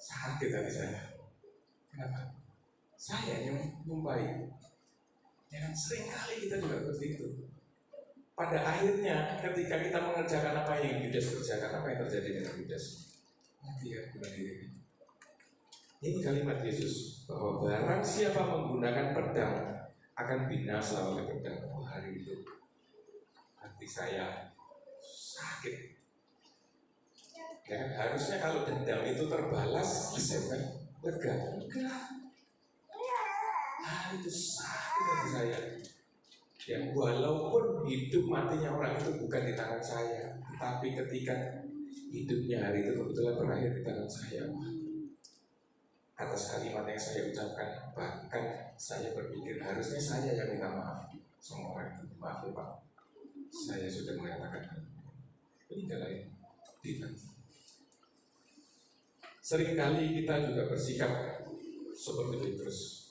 Sakit hati saya. Kenapa? Saya yang nyumpahi. Ya kan, sering kali kita juga seperti itu. Pada akhirnya ketika kita mengerjakan apa yang Yudas kerjakan, apa yang terjadi dengan Yudas? Mati ya, bunuh diri. Ini kalimat Yesus, bahwa barang siapa menggunakan pedang akan binasa oleh pedang. Hari itu hati saya sakit. Ya kan, harusnya kalau dendam itu terbalas, selesai kan? Lega. Enggak. Itu sakit hati saya. Yang walaupun hidup matinya orang itu bukan di tangan saya, tetapi ketika hidupnya hari itu kebetulan berakhir di tangan saya, atas kalimat yang saya ucapkan, bahkan saya berpikir harusnya saya yang minta maaf sama orang itu. Maaf ya Pak, saya sudah mengatakan ini lain tidak. Seringkali kita juga bersikap seperti Petrus,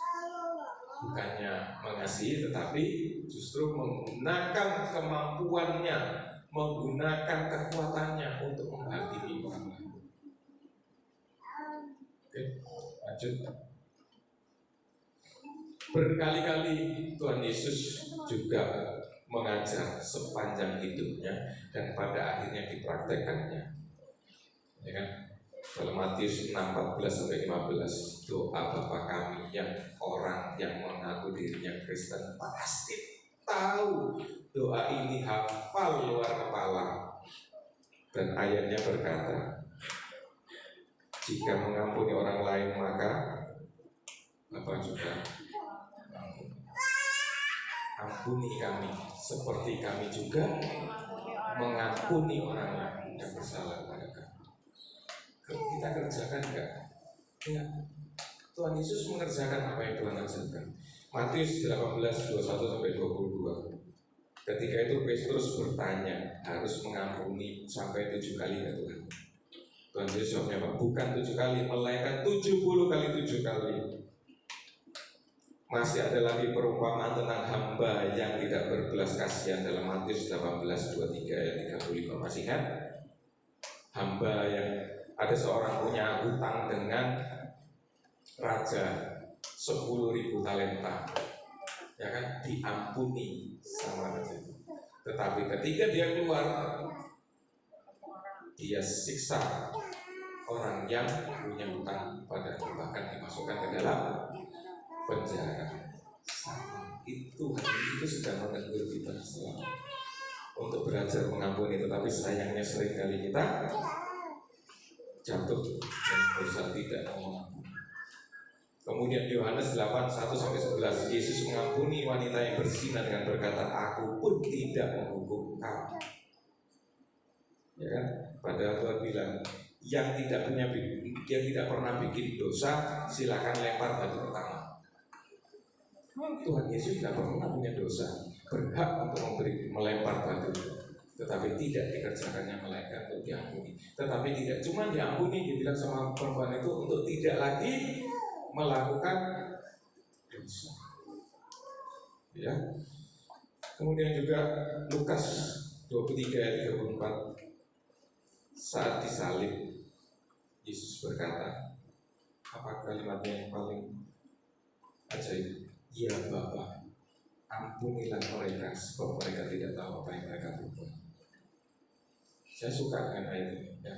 bukannya mengasihi tetapi justru menggunakan kemampuannya, menggunakan kekuatannya untuk menghakimi orang lain. Oke, lanjut. Berkali-kali Tuhan Yesus juga mengajar sepanjang hidupnya dan pada akhirnya dipraktekannya. Ya kan? Dalam Matius 6:14-15, doa Bapa kami yang orang yang mengaku dirinya Kristen pasti tahu doa ini hafal luar kepala. Dan ayatnya berkata, Jika mengampuni orang lain maka Bapa juga ampuni kami seperti kami juga mengampuni orang lain yang bersalah kepada kami. Kita kerjakan enggak? Ya. Tuhan Yesus mengerjakan apa yang Tuhan ajarkan. Matius 18:21-22. Ketika itu Petrus bertanya, harus mengampuni sampai 7 kali ya Tuhan? Tuhan Yesus jawabnya, bukan 7 kali, melainkan 70 kali 7 kali. Masih ada lagi perumpamaan tentang hamba yang tidak berbelas kasihan dalam Matius 18:23 ayat 35. Masih ingat? Hamba yang ada seorang punya hutang dengan raja 10.000 talenta, ya kan, diampuni sama raja. Tetapi ketika dia keluar, dia siksa orang yang punya hutang padanya, bahkan dimasukkan ke dalam penjara. Sama itu, itu sudah menegur kita selama untuk belajar mengampuni, tetapi sayangnya seringkali kita jatuh dan dosa tidak mau mengampuni. Kemudian Yohanes 8:1-11, Yesus mengampuni wanita yang berzina dengan berkata, aku pun tidak menghukum kamu. Ya kan? Padahal Tuhan bilang, yang tidak pernah bikin dosa, silakan lempar batu pertama. Tuhan Yesus tidak pernah punya dosa, berhak untuk melempar batu, tetapi tidak dikerjakannya melainkan untuk diampuni. Tetapi tidak cuma diampuni, dibilang sama perempuan itu untuk tidak lagi melakukan dosa. Ya. Kemudian juga Lukas 23:34, saat disalib Yesus berkata, apa kalimatnya yang paling ajaib? Ya Bapa, ampunilah mereka sebab mereka tidak tahu apa yang mereka berbuat. Saya suka dengan ayat ini ya.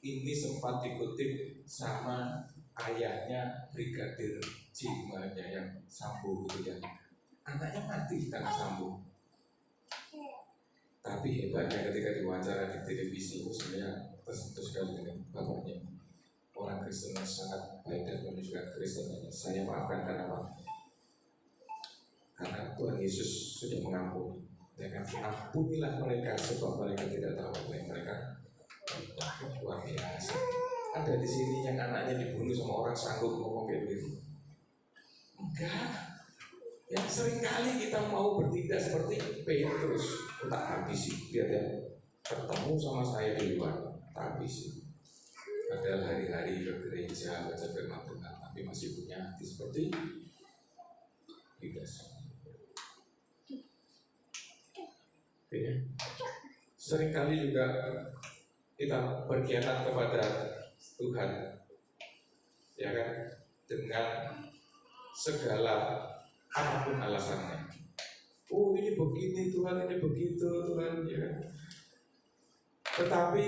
Ini sempat dikutip sama ayahnya Brigadir J yang Sambo gitu ya. Anaknya mati di tangan Sambo. Tapi hebatnya ketika diwawancara di televisi, saya tersentuh sekali dengan bapaknya. Orang Kristen yang sangat baik dan menunjukkan Kristennya. Saya maafkan karena apa? Karena Tuhan Yesus sudah mengampuni. Ya kan? Ampunilah mereka sebab mereka tidak tahu apa yang mereka luar biasa. Ada di sini yang anaknya dibunuh sama orang sanggup ngomong kayak begitu? Enggak. Yang seringkali kita mau bertindak seperti Petrus, tak habisi. Lihat ya, ketemu sama saya di luar, tak habisi. Padahal hari-hari ke gereja baca firman Tuhan, tapi masih punya hati seperti Yudas. Oke. Seringkali juga kita berkhianat kepada Tuhan, ya kan, dengan segala apapun alasannya. Oh ini begini Tuhan, ini begitu Tuhan, ya. Tetapi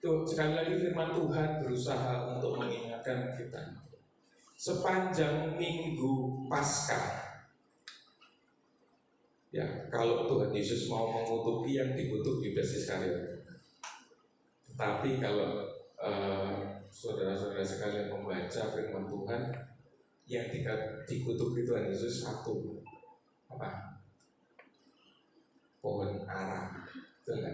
tuh sekali lagi firman Tuhan berusaha untuk mengingatkan kita sepanjang minggu Paskah. Ya, kalau Tuhan Yesus mau mengutuki yang dikutuk Yudas Iskariot. Tapi kalau saudara-saudara sekalian membaca firman Tuhan, yang dikutuk Tuhan Yesus satu, apa? Pohon ara, betul.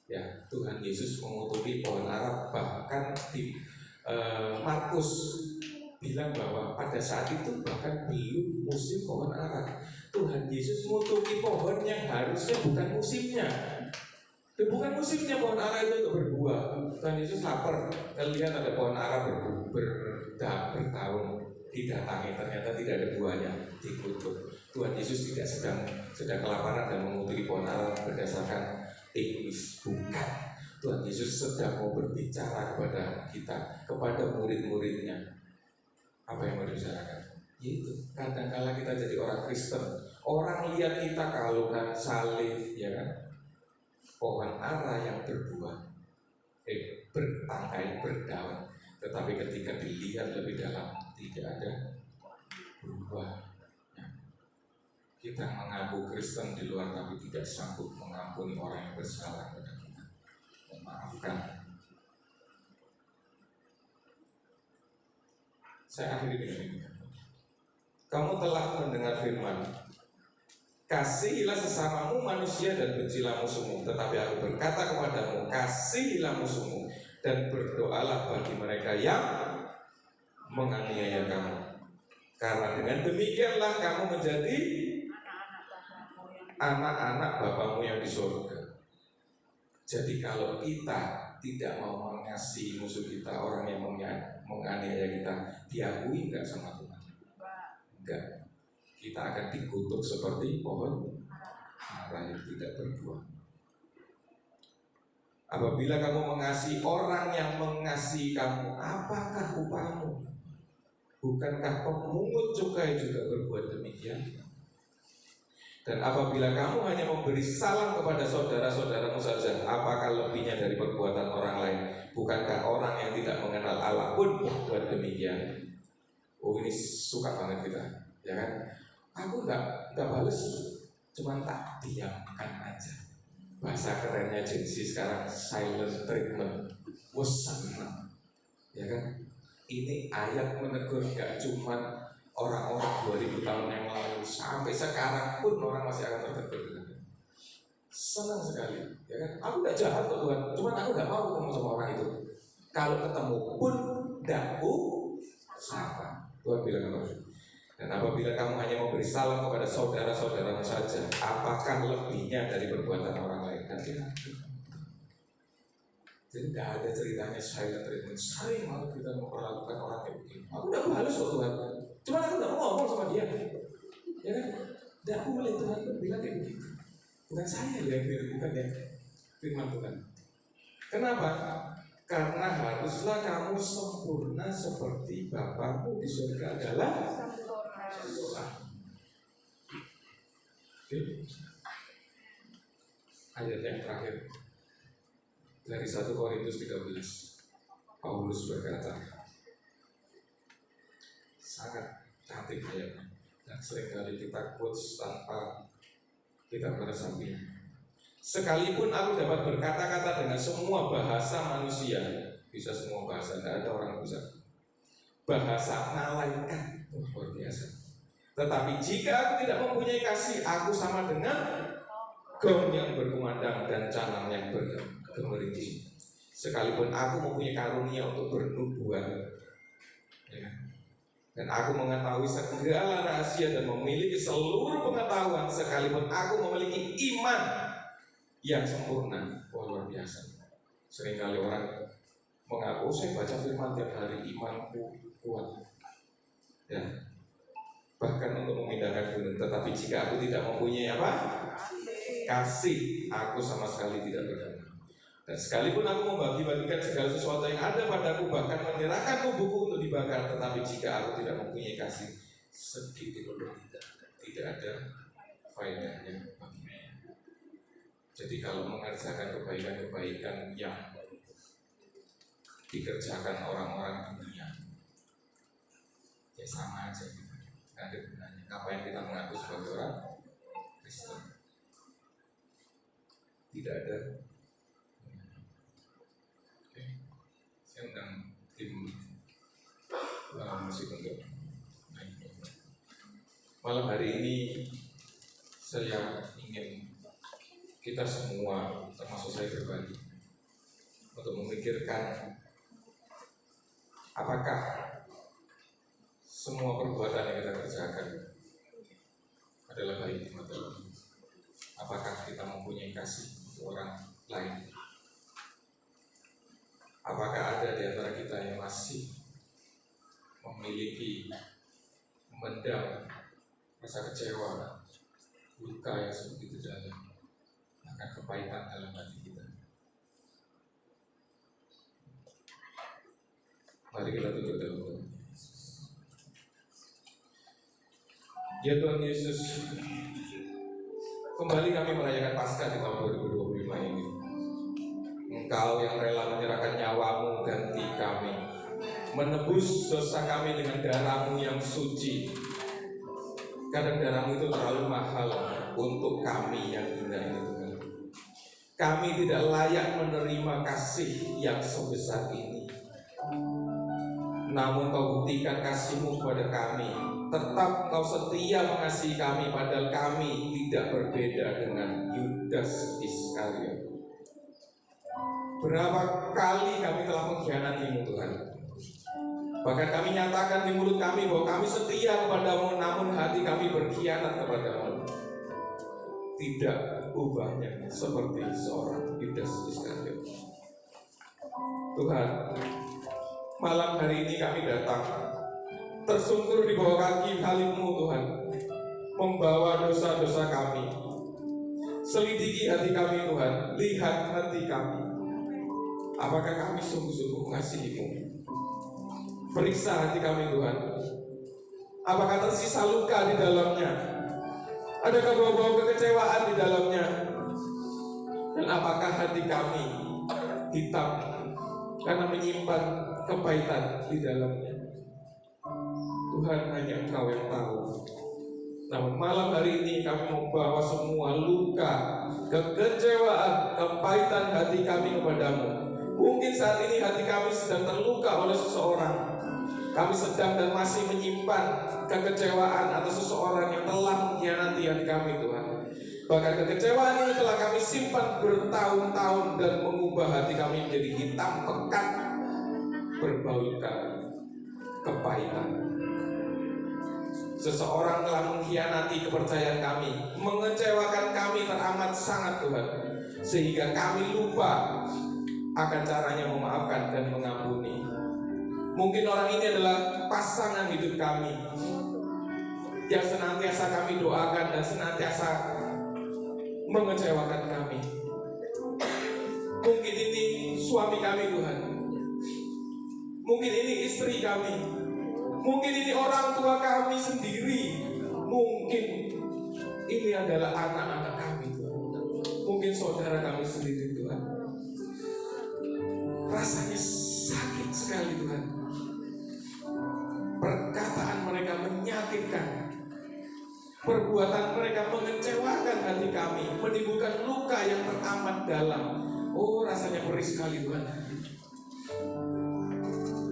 Ya, Tuhan Yesus mengutuki pohon ara. Bahkan di Markus bilang bahwa pada saat itu bahkan belum musim pohon ara. Tuhan Yesus mengutuki pohon yang harusnya bukan musimnya. Dan bukan musimnya pohon ara itu untuk berbuah. Tuhan Yesus lapar, dan lihat ada pohon ara bertahun didatangi, ternyata tidak ada buahnya, dikutuk. Tuhan Yesus tidak sedang kelaparan dan mengutuki pohon ara berdasarkan egois, bukan. Tuhan Yesus sedang mau berbicara kepada kita, kepada murid-muridnya. Apa yang mau dibicarakan? Itu kadang-kala kita jadi orang Kristen, orang lihat kita kalungan salib, ya kan, pohon ara yang berbuah, bertangkai, berdaun, tetapi ketika dilihat lebih dalam tidak ada buah. Kita mengaku Kristen di luar tapi tidak sanggup mengampuni orang yang bersalah kepada kita, memaafkan. Saya akhiri dengan ini. Kamu telah mendengar firman, kasihilah sesamamu manusia dan bencilah musuhmu. Tetapi aku berkata kepadamu, kasihilah musuhmu dan berdoalah bagi mereka yang menganiaya kamu. Karena dengan demikianlah kamu menjadi anak-anak Bapamu yang di surga. Jadi kalau kita tidak mau mengasihi musuh kita, orang yang menganiaya kita, diakui enggak sama Tuhan? Enggak. Kita akan dikutuk seperti pohon ara yang tidak berbuah. Apabila kamu mengasihi orang yang mengasihi kamu, apakah upahmu? Bukankah pemungut cukai juga berbuat demikian? Dan apabila kamu hanya memberi salam kepada saudara-saudaramu saja, apakah lebihnya dari perbuatan orang lain? Bukankah orang yang tidak mengenal Allah pun berbuat demikian? Oh, ini suka banget kita, ya kan? Aku nggak balas, cuma tak diamkan aja. Bahasa kerennya Gen Z sekarang silent treatment. Senang, ya kan? Ini ayat menegur gak cuma orang-orang 2000 tahun yang lalu, sampai sekarang pun orang masih akan tertegur. Senang sekali, ya kan? Aku gak jahat kok Tuhan, cuma aku gak mau ketemu sama orang itu. Kalau ketemu pun gak sapa. Tuhan bilang apa? Dan apabila kamu hanya memberi salam kepada saudara-saudaramu saja, apakah lebihnya dari perbuatan orang lain? Jadi tidak ada ceritanya silent treatment. Sering banget kita memperlakukan orang kayak begini. Aku udah balas kok Tuhan, cuma aku gak mau ngomong sama dia. Ya kan? Tidak boleh Tuhan bilang kayak begitu. Bukan saya yang bilang, bukan ya firman Tuhan. Kenapa? Karena haruslah kamu sempurna seperti Bapamu di surga adalah sempurna. Oke. Ayat yang terakhir dari 1 Korintus 13, Paulus berkata, sangat cantik ayatnya, dan seringkali kita quotes tanpa kita meresapinya. Sekalipun aku dapat berkata-kata dengan semua bahasa manusia, bisa semua bahasa, tidak ada orang bisa. Bahasa malaikat, luar biasa. Tetapi jika aku tidak mempunyai kasih, aku sama dengan gong yang berkumandang dan canang yang bergemerincing. Sekalipun aku mempunyai karunia untuk bernubuat, ya, dan aku mengetahui segala rahasia dan memiliki seluruh pengetahuan, sekalipun aku memiliki iman yang sempurna, luar biasa. Seringkali orang mengaku, saya baca firman tiap hari, imanku kuat, ya, bahkan untuk memindahkan gunung. Tetapi jika aku tidak mempunyai apa? Kasih, aku sama sekali tidak berguna. Dan sekalipun aku membagi-bagikan segala sesuatu yang ada padaku, bahkan menyerahkan tubuhku untuk dibakar, tetapi jika aku tidak mempunyai kasih, sedikit pun tidak ada faedahnya bagimu. Jadi kalau mengerjakan kebaikan-kebaikan yang dikerjakan orang-orang dunia, ya sama aja, tidak ada gunanya. Apa yang kita mengaku sebagai orang Kristen, tidak ada. Oke. Saya undang tim musik untuk naik. Malam hari ini saya ingin kita semua, termasuk saya pribadi, untuk memikirkan apakah semua perbuatan yang kita kerjakan adalah baik di mata Allah. Apakah kita mempunyai kasih untuk orang lain? Apakah ada di antara kita yang masih memiliki memendam rasa kecewa, luka yang sebegitu dalam, akan kepahitan dalam hati kita? Mari kita tunduk dalam doa. Ya Tuhan Yesus, kembali kami merayakan Paskah di tahun 2025 ini. Engkau yang rela menyerahkan nyawamu ganti kami, menebus dosa kami dengan darahmu yang suci. Kadang darahmu itu terlalu mahal untuk kami yang hina ini Tuhan. Kami tidak layak menerima kasih yang sebesar ini. namun Kau buktikan kasih-Mu kepada kami. Tetap Kau setia mengasihi kami, padahal kami tidak berbeda dengan Yudas Iskariot. Berapa kali kami telah mengkhianati-Mu Tuhan. Bahkan kami nyatakan di mulut kami bahwa kami setia kepada-Mu, namun hati kami berkhianat kepada-Mu. Tidak ubahnya seperti seorang Yudas Iskariot. Tuhan, malam hari ini kami datang tersungkur di bawah kaki salib-Mu Tuhan, membawa dosa-dosa kami. Selidiki hati kami Tuhan, lihat hati kami. Apakah kami sungguh-sungguh mengasihi-Mu? Periksa hati kami Tuhan. Apakah tersisa luka di dalamnya? Adakah bau-bau kekecewaan di dalamnya? Dan apakah hati kami hitam karena menyimpan kepahitan di dalamnya? Tuhan, hanya Engkau yang tahu. Namun malam hari ini kami membawa semua luka, kekecewaan, kepahitan hati kami kepada-Mu. Mungkin saat ini hati kami sedang terluka oleh seseorang. Kami sedang dan masih menyimpan kekecewaan atas seseorang yang telah mengkhianati hati kami Tuhan. Bahkan kekecewaan ini telah kami simpan bertahun-tahun dan mengubah hati kami menjadi hitam pekat, berbaukan kepahitan. Seseorang telah mengkhianati kepercayaan kami, mengecewakan kami teramat sangat Tuhan, sehingga kami lupa akan caranya memaafkan dan mengampuni. Mungkin orang ini adalah pasangan hidup kami yang senantiasa kami doakan dan senantiasa mengecewakan kami. Mungkin ini suami kami Tuhan, mungkin ini istri kami, mungkin ini orang tua kami sendiri, mungkin ini adalah anak-anak kami Tuhan, mungkin saudara kami sendiri Tuhan. Rasanya sakit sekali Tuhan. Perkataan mereka menyakitkan, perbuatan mereka mengecewakan hati kami, menimbulkan luka yang teramat dalam. Oh, rasanya perih sekali Tuhan.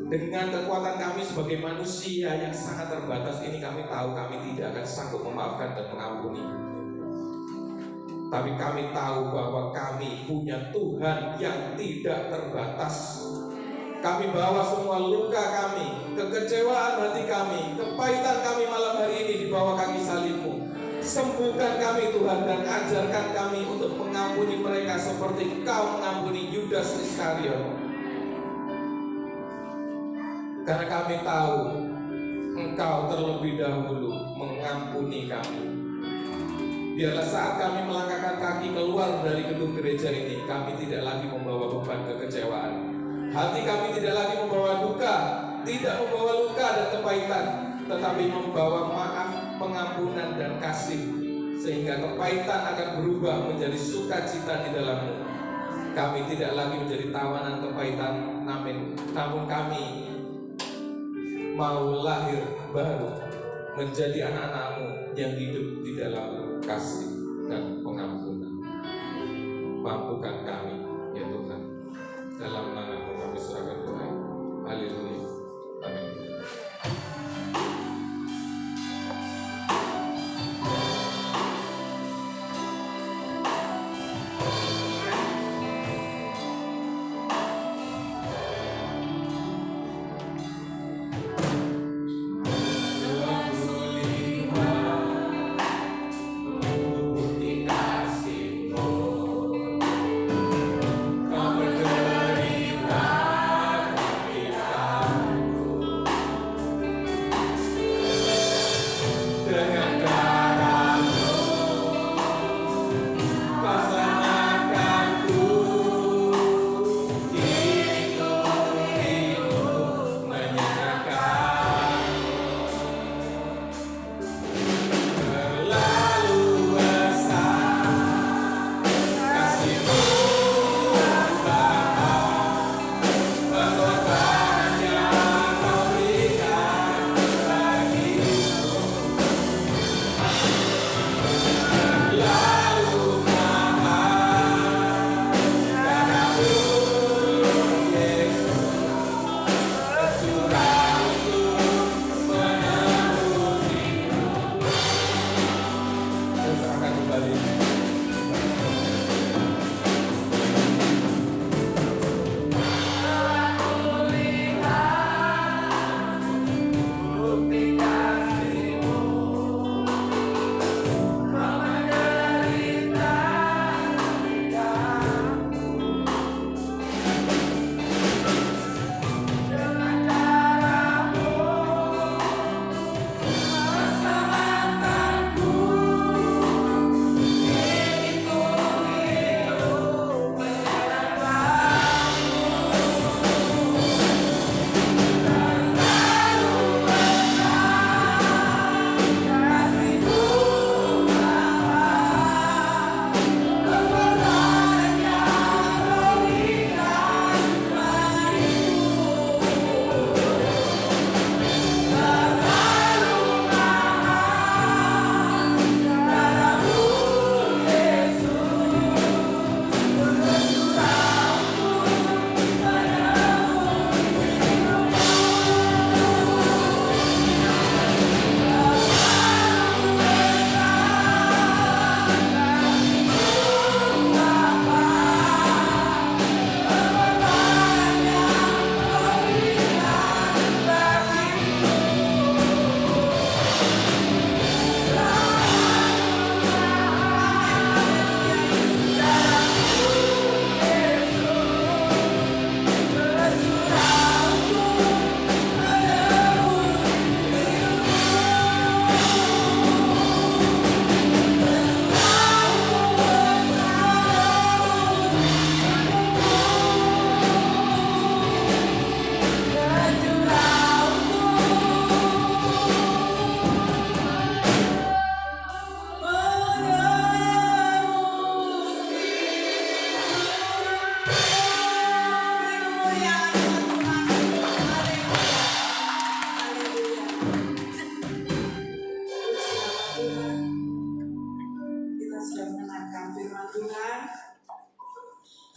Dengan kekuatan kami sebagai manusia yang sangat terbatas ini, kami tahu kami tidak akan sanggup memaafkan dan mengampuni. Tapi kami tahu bahwa kami punya Tuhan yang tidak terbatas. Kami bawa semua luka kami, kekecewaan hati kami, kepahitan kami malam hari ini di bawah kaki salib-Mu. Sembuhkan kami Tuhan dan ajarkan kami untuk mengampuni mereka seperti Kau mengampuni Yudas Iskariot. Karena kami tahu Engkau terlebih dahulu mengampuni kami. Biarlah saat kami melangkahkan kaki keluar dari gedung gereja ini, kami tidak lagi membawa beban kekecewaan. Hati kami tidak lagi membawa duka, tidak membawa luka dan kepahitan, tetapi membawa maaf, pengampunan dan kasih, sehingga kepahitan akan berubah menjadi sukacita di dalam-Mu. Kami tidak lagi menjadi tawanan kepahitan, namun kami mau lahir baru menjadi anak-anak-Mu yang hidup di dalam kasih dan pengampunan. Mampukan kami ya Tuhan, dalam nama-Mu kami serahkan doa. Haleluya. Amin.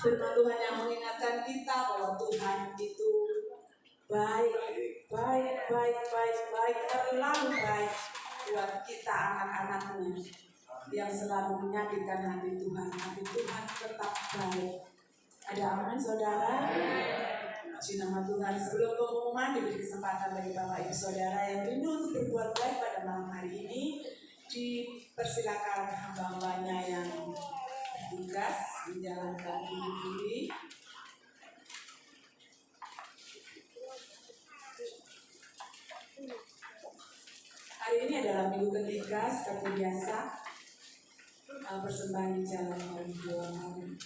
Firman Tuhan yang mengingatkan kita bahwa Tuhan itu baik, terlalu baik buat kita anak-anaknya yang selalu menyakitkan hati Tuhan. Tapi Tuhan tetap baik. Ada aman saudara? Puji nama Tuhan. Sebelum pengumuman diberi kesempatan bagi Bapak Ibu Saudara yang rindu untuk berbuat baik pada malam hari ini, dipersilakan hamba-hambanya yang bertugas menjalankan ini. Hari ini adalah minggu ketiga seperti biasa, persembahan di jalan hari 2 hari.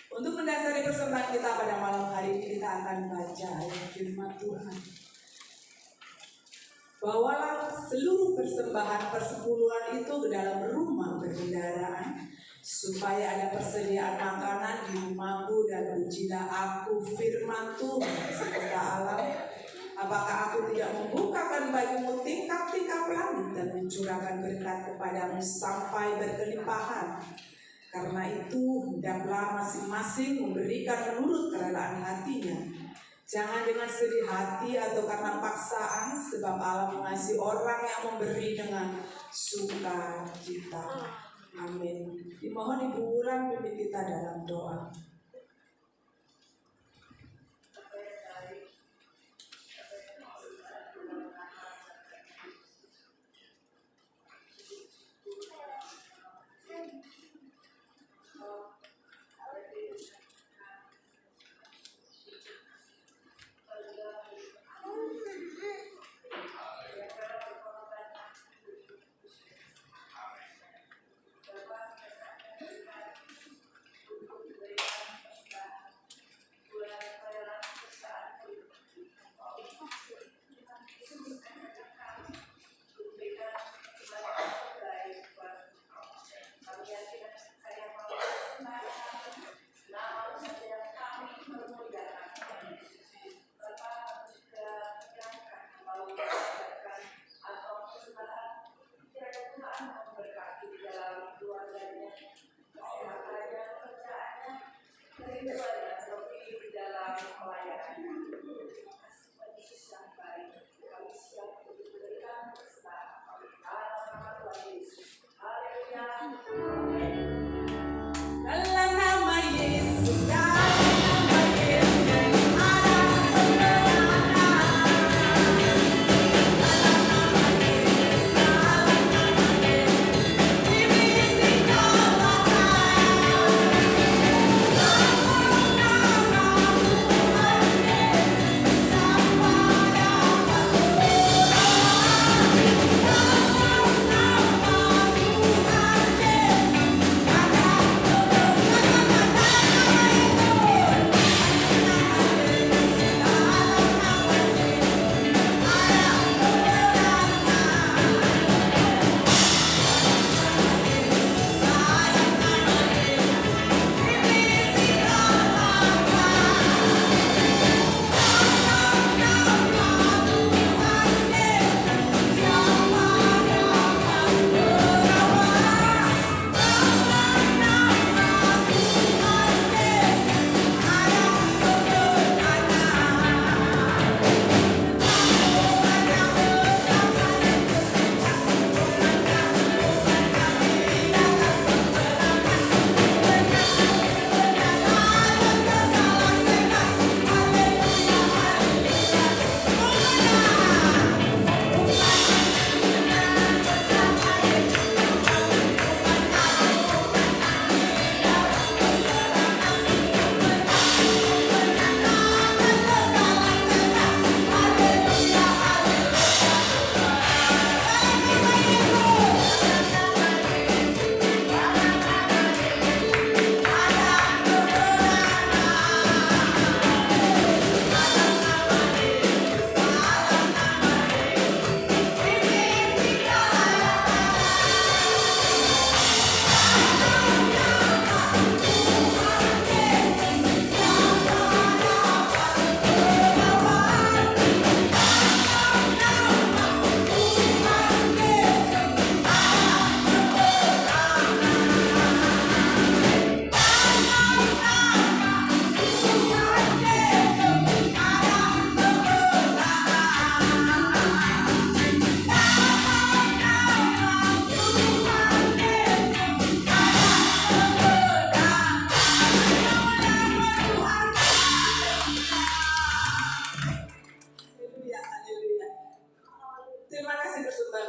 Untuk mendasari persembahan kita pada malam hari ini, kita akan baca ayat firman Tuhan. Bawalah seluruh persembahan persepuluhan itu ke dalam rumah perbendaharaan, supaya ada persediaan makanan di rumahku, dan pujilah aku firman Tuhan semesta alam. Apakah aku tidak membukakan bagimu tingkap-tingkap langit dan mencurahkan berkat kepadamu sampai berkelimpahan? Karena itu hendaklah masing-masing memberikan menurut kerelaan hatinya, jangan dengan sedih hati atau karena paksaan, sebab Allah mengasihi orang yang memberi dengan sukacita. Amin. Dimohon Ibu Wulan pimpin kita dalam doa.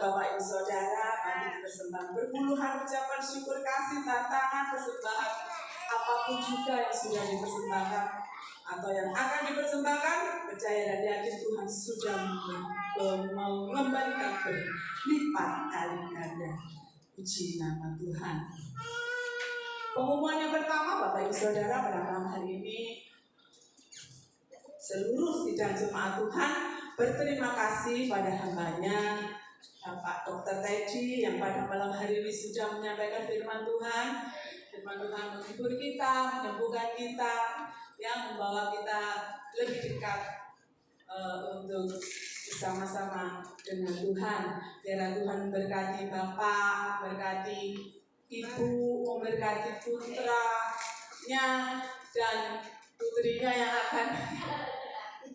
Bapak Ibu Saudara, bagi persembahan berpuluhan ucapan syukur kasih, tantangan, persembahan apapun juga yang sudah dipersembahkan atau yang akan dipersembahkan, percaya dan yakin Tuhan sudah mengembalikan berlipat kali ganda. Puji nama Tuhan. Pengumuman yang pertama, Bapak Ibu Saudara, pada malam hari ini seluruh sidang jemaat Tuhan berterima kasih pada hambanya Bapak Dr. Teddy yang pada malam hari ini sudah menyampaikan firman Tuhan. Firman Tuhan menghibur kita, menyembuhkan kita, yang membawa kita lebih dekat untuk bersama-sama dengan Tuhan. Biar Tuhan memberkati Bapak, memberkati Ibu, memberkati putranya dan putrinya yang akan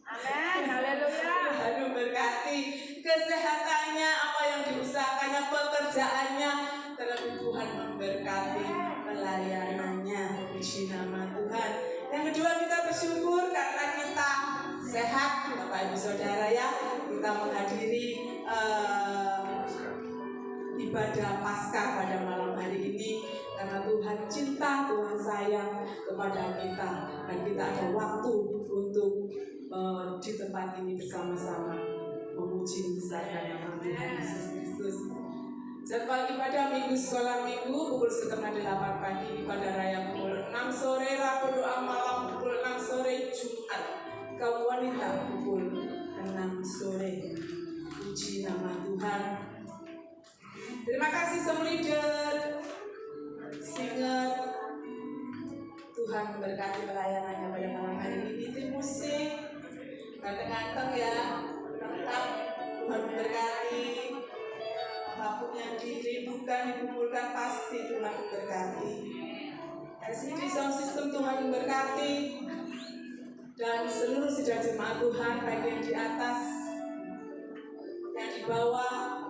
Amin, haleluya. Tuhan memberkati kesehatannya, apa yang diusahakannya, pekerjaannya, terlebih Tuhan memberkati pelayanannya. Puji nama Tuhan. Yang kedua, kita bersyukur karena kita sehat, Bapak Ibu Saudara ya. Kita menghadiri ibadah Paskah pada malam hari ini karena Tuhan cinta, Tuhan sayang kepada kita, dan kita ada waktu untuk di tempat ini bersama-sama memuji membesarkan nama Tuhan Yesus Kristus. Jadwal ibadah minggu sekolah minggu pukul 7:30 pagi, ibadah raya pukul 6 sore, rapat doa malam pukul 6 sore, Jumat kaum wanita pukul 6 sore. Puji nama Tuhan. Terima kasih semua leader, singer. Tuhan memberkati pelayanannya pada malam hari ini. Tim musik ganteng-ganteng ya, lengkap. Tuhan memberkati. Apapun yang diribukan, dikumpulkan, pasti Tuhan memberkati. LCD sound system Tuhan memberkati. Dan seluruh sidang jemaat Tuhan, baik yang di atas, yang di bawah,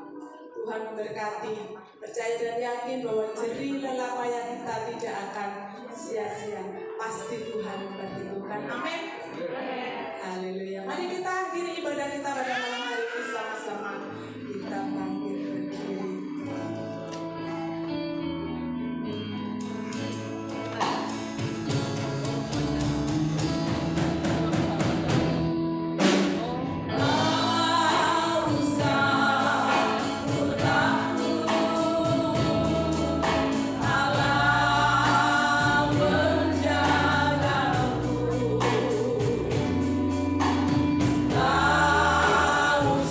Tuhan memberkati. Percaya dan yakin bahwa jerih lelah payah kita tidak akan sia-sia. Pasti Tuhan memperhitungkan. Amin. Haleluya. Mari kita akhiri ibadah kita pada malam hari ini sama-sama. Kita bangkit berdiri. Kau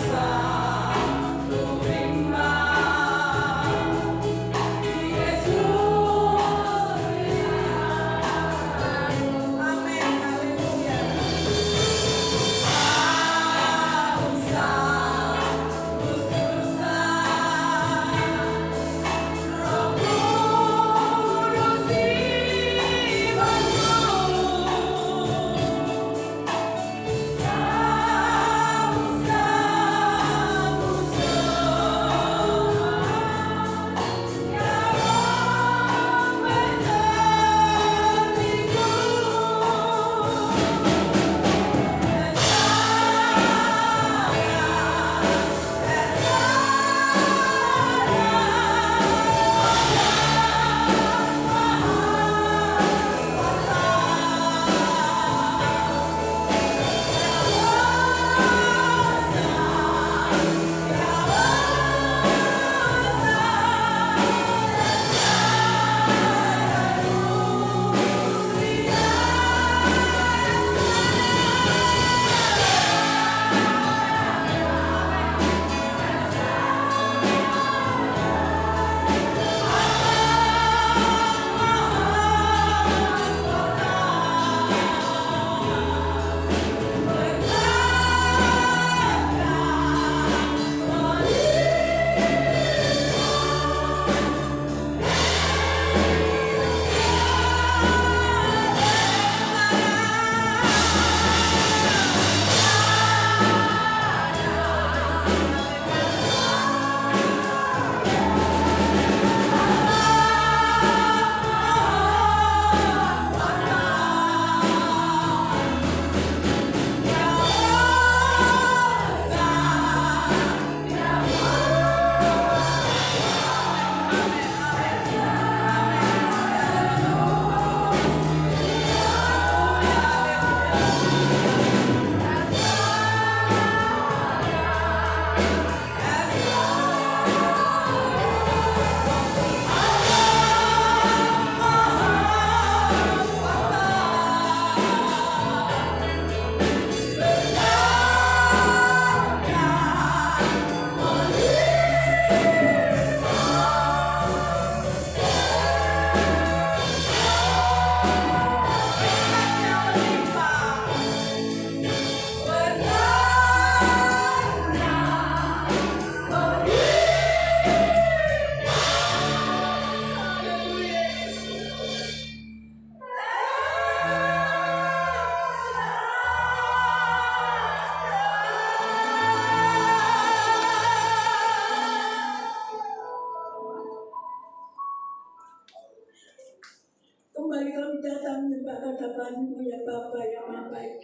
kami, ya Bapa yang Maha Baik.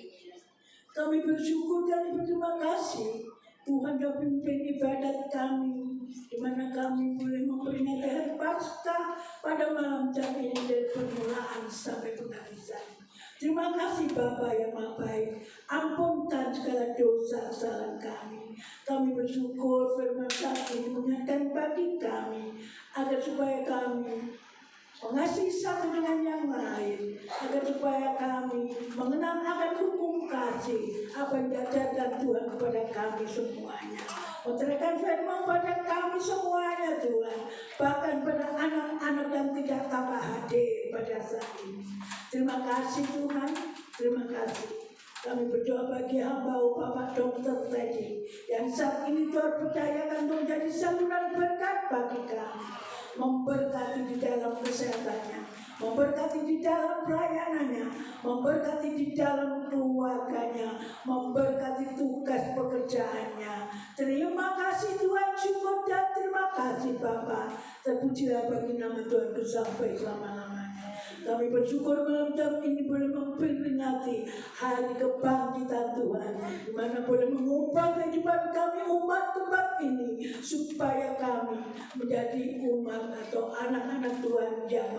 Kami bersyukur dan berterima kasih Tuhan sudah pimpin ibadat kami, di mana kami boleh memperingati hari Paskah pada malam jam ini dari permulaan sampai penghabisan. Terima kasih Bapa yang Maha Baik, ampunkan segala dosa kesalahan kami. Kami bersyukur firman ini mengingatkan bagi kami, agar supaya kami mengasihi satu dengan yang lain, agar supaya kami mengenal akan hukum kasih apa yang diajarkan Tuhan kepada kami semuanya. Mencurahkan firman pada kami semuanya Tuhan, bahkan pada anak-anak yang tidak tampak hadir pada saat ini. Terima kasih Tuhan, terima kasih. Kami berdoa bagi hamba Bapak Dr. Teddy yang saat ini Tuhan percayakan untuk menjadi saluran berkat bagi kami. Memberkati di dalam kesehatannya, memberkati di dalam pelayanannya, memberkati di dalam keluarganya, memberkati tugas pekerjaannya. Terima kasih Tuhan, syukur dan terima kasih Bapa. Terpujilah bagi nama Tuhan sampai selama-lamanya. Kami bersyukur malam jam ini boleh memperingati hari kebangkitan Tuhan, di mana boleh mengubah kehidupan kami umat tempat ini, supaya kami menjadi umat atau anak-anak Tuhan yang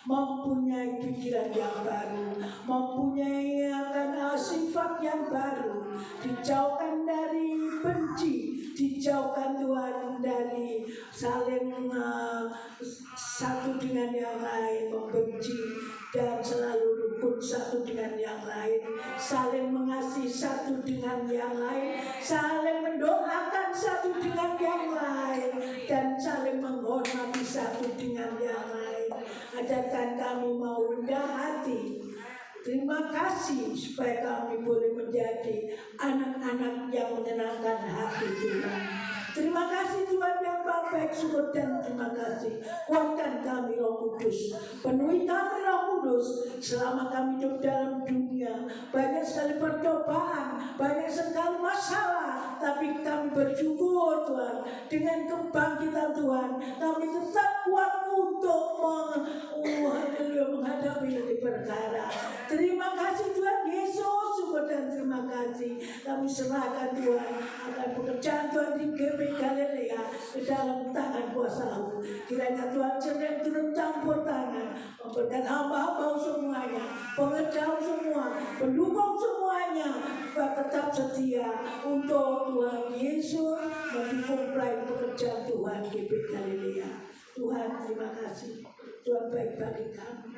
mempunyai pikiran yang baru, mempunyai akan sifat yang baru, dijauhkan dari benci, dijauhkan Tuhan dari saling satu dengan yang lain membenci, dan selalu rukun satu dengan yang lain, saling mengasihi satu dengan yang lain, saling mendoakan satu dengan yang lain, dan saling menghormati satu dengan yang lain. Ajarkan kami mau rendah hati. Terima kasih supaya kami boleh menjadi anak-anak yang menyenangkan hati Tuhan. Terima kasih Tuhan yang baik, syukur dan terima kasih. Kuatkan kami Roh Kudus, penuhi kami Roh Kudus selama kami hidup dalam dunia. Banyak sekali percobaan, banyak sekali masalah, tapi kami bersyukur Tuhan, dengan kebangkitan Tuhan kami tetap kuat untuk menghadapi dari perkara. Terima kasih Tuhan Yesus, syukur dan terima kasih. Kami serahkan Tuhan akan pekerjaan Tuhan di GP Galilea ke dalam tangan kuasa-Mu. Kiranya Tuhan sedang turun campur tangan, memberkati hamba-hamba semuanya, pengerjaan semua, pendukung semuanya, supaya tetap setia untuk Tuhan Yesus mendukung pelayan pekerjaan Tuhan GP Galilea. Tuhan terima kasih, Tuhan baik bagi kami.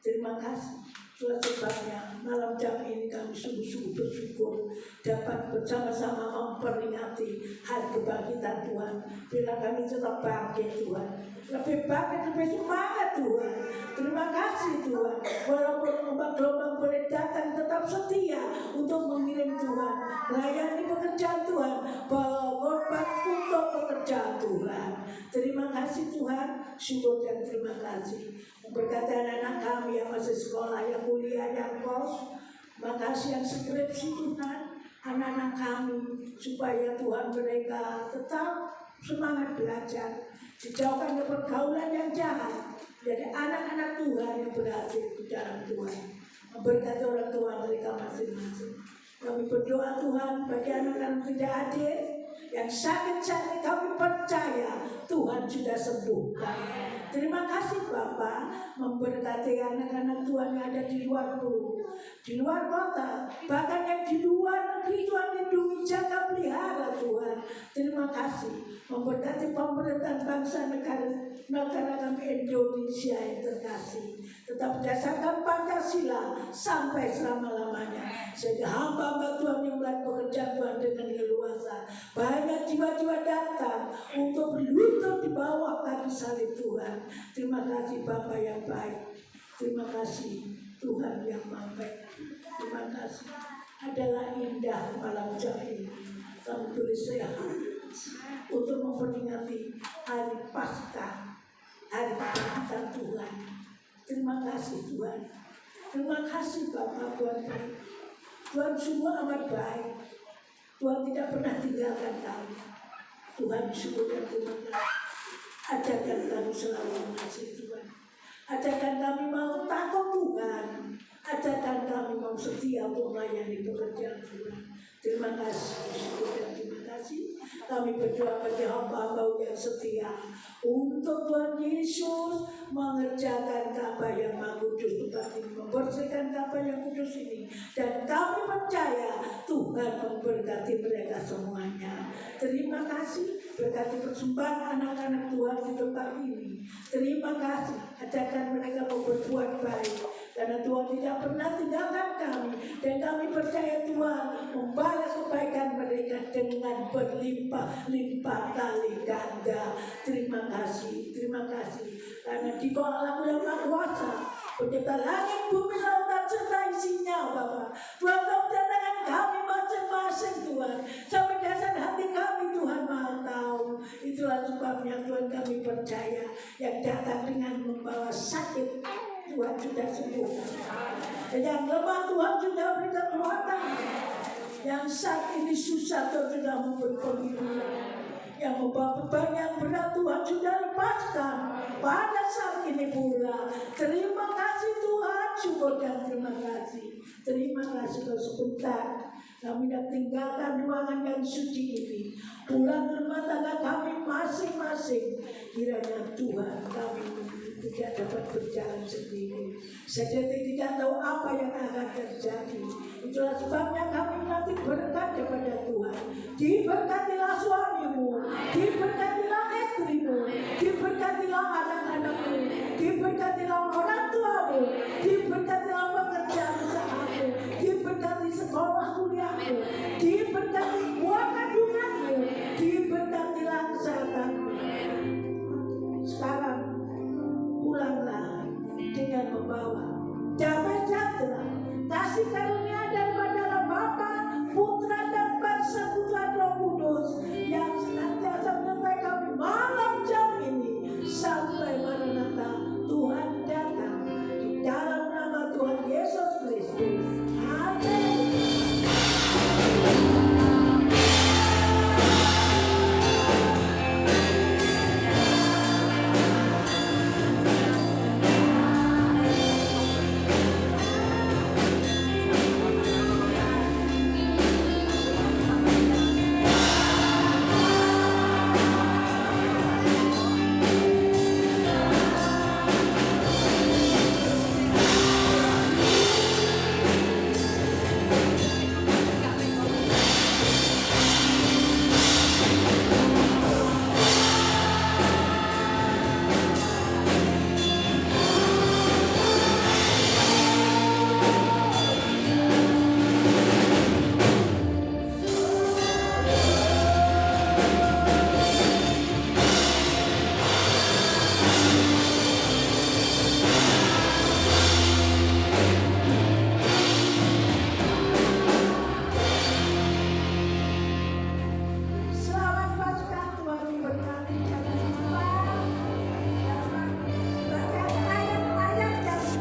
Terima kasih. Tuhan sebabnya malam jam ini kami sungguh-sungguh bersyukur dapat bersama-sama memperingati hari kebangkitan Tuhan. Bila kami tetap bangkit Tuhan, lebih bangkit, lebih semangat Tuhan. Terima kasih Tuhan. Walaupun gelombang boleh datang, tetap setia untuk mengirim Tuhan, melayani pekerjaan Tuhan, berkorban untuk pekerjaan Tuhan. Terima kasih Tuhan, syukur dan terima kasih. Memberkati anak-anak kami yang masih sekolah, yang kuliah, yang kos. Makasih yang skripsi Tuhan, anak-anak kami, supaya Tuhan mereka tetap semangat belajar, dijauhkan dari pergaulan yang jahat, jadi anak-anak Tuhan yang berhasil di dalam Tuhan. Memberkati orang tua mereka masing-masing. Kami berdoa Tuhan bagi anak-anak tidak hadir, yang sakit-sakit kami percaya Tuhan sudah sembuhkan. Terima kasih Bapa, memberkati anak-anak Tuhan yang ada di luar pulau, di luar kota, bahkan yang di luar negeri. Tuhan lindungi, jaga, pelihara Tuhan. Terima kasih, memberkati pemerintahan bangsa negara kami Indonesia yang terkasih. Tetap berdasarkan Pancasila sampai selama-lamanya, sehingga hamba-hamba Tuhan yang melakukan pekerjaan Tuhan dengan leluasa. Banyak jiwa-jiwa datang untuk berlutut di bawah kaki salib Tuhan. Terima kasih Bapa yang baik. Terima kasih Tuhan yang Maha Baik. Terima kasih. Adalah indah malam jam ini kami boleh sehat untuk memperingati hari Paskah, hari kebangkitan Tuhan. Terima kasih Tuhan. Terima kasih Bapa, Tuhan baik. Tuhan sungguh amat baik. Tuhan tidak pernah tinggalkan kami. Tuhan syukur dan terima kasih. Ajarkan kami selalu mengasihi Tuhan. Ajarkan kami mau takut Tuhan. Ajarkan kami mau setia untuk melayani pekerjaan Tuhan. Terima kasih, syukur dan terima kasih. Kami berdoa bagi hamba-hamba yang setia untuk Tuhan Yesus mengerjakan Ka'bah yang Maha Kudus tempat ini, membersihkan Ka'bah yang kudus ini, dan kami percaya Tuhan memberkati mereka semuanya. Terima kasih, berkati persembahan anak-anak Tuhan di tempat ini. Terima kasih, ajarkan mereka mau berbuat baik, karena Tuhan tidak pernah tinggalkan kami, dan kami percaya Tuhan membalas kebaikan mereka dengan berlimpah-limpah kali ganda. Terima kasih, karena di bawah Allah yang Maha Kuasa, pencipta langit, bumi, lautan serta isinya, Bapa. Tuhan, kau datangkan kami masing-masing, Tuhan, sampai dasar hati kami, Tuhan Maha tahu. Itulah sebabnya Tuhan kami percaya, yang datang dengan membawa sakit Tuhan sudah sembuhkan, dan yang lemah Tuhan sudah beri kekuatan, yang saat ini susah Tuhan sudah memberi penghiburan, yang membawa beban yang berat Tuhan sudah lepaskan pada saat ini pula. Terima kasih Tuhan, syukur dan terima kasih. Terima kasih kalau sebentar kami tidak tinggalkan ruangan yang suci ini, pulang ke rumah tangga kami masing-masing. Kiranya Tuhan, kami tidak dapat berjalan sendiri. Sedetik tidak tahu apa yang akan terjadi. Itulah sebabnya kami nanti berkat kepada Tuhan. Diberkati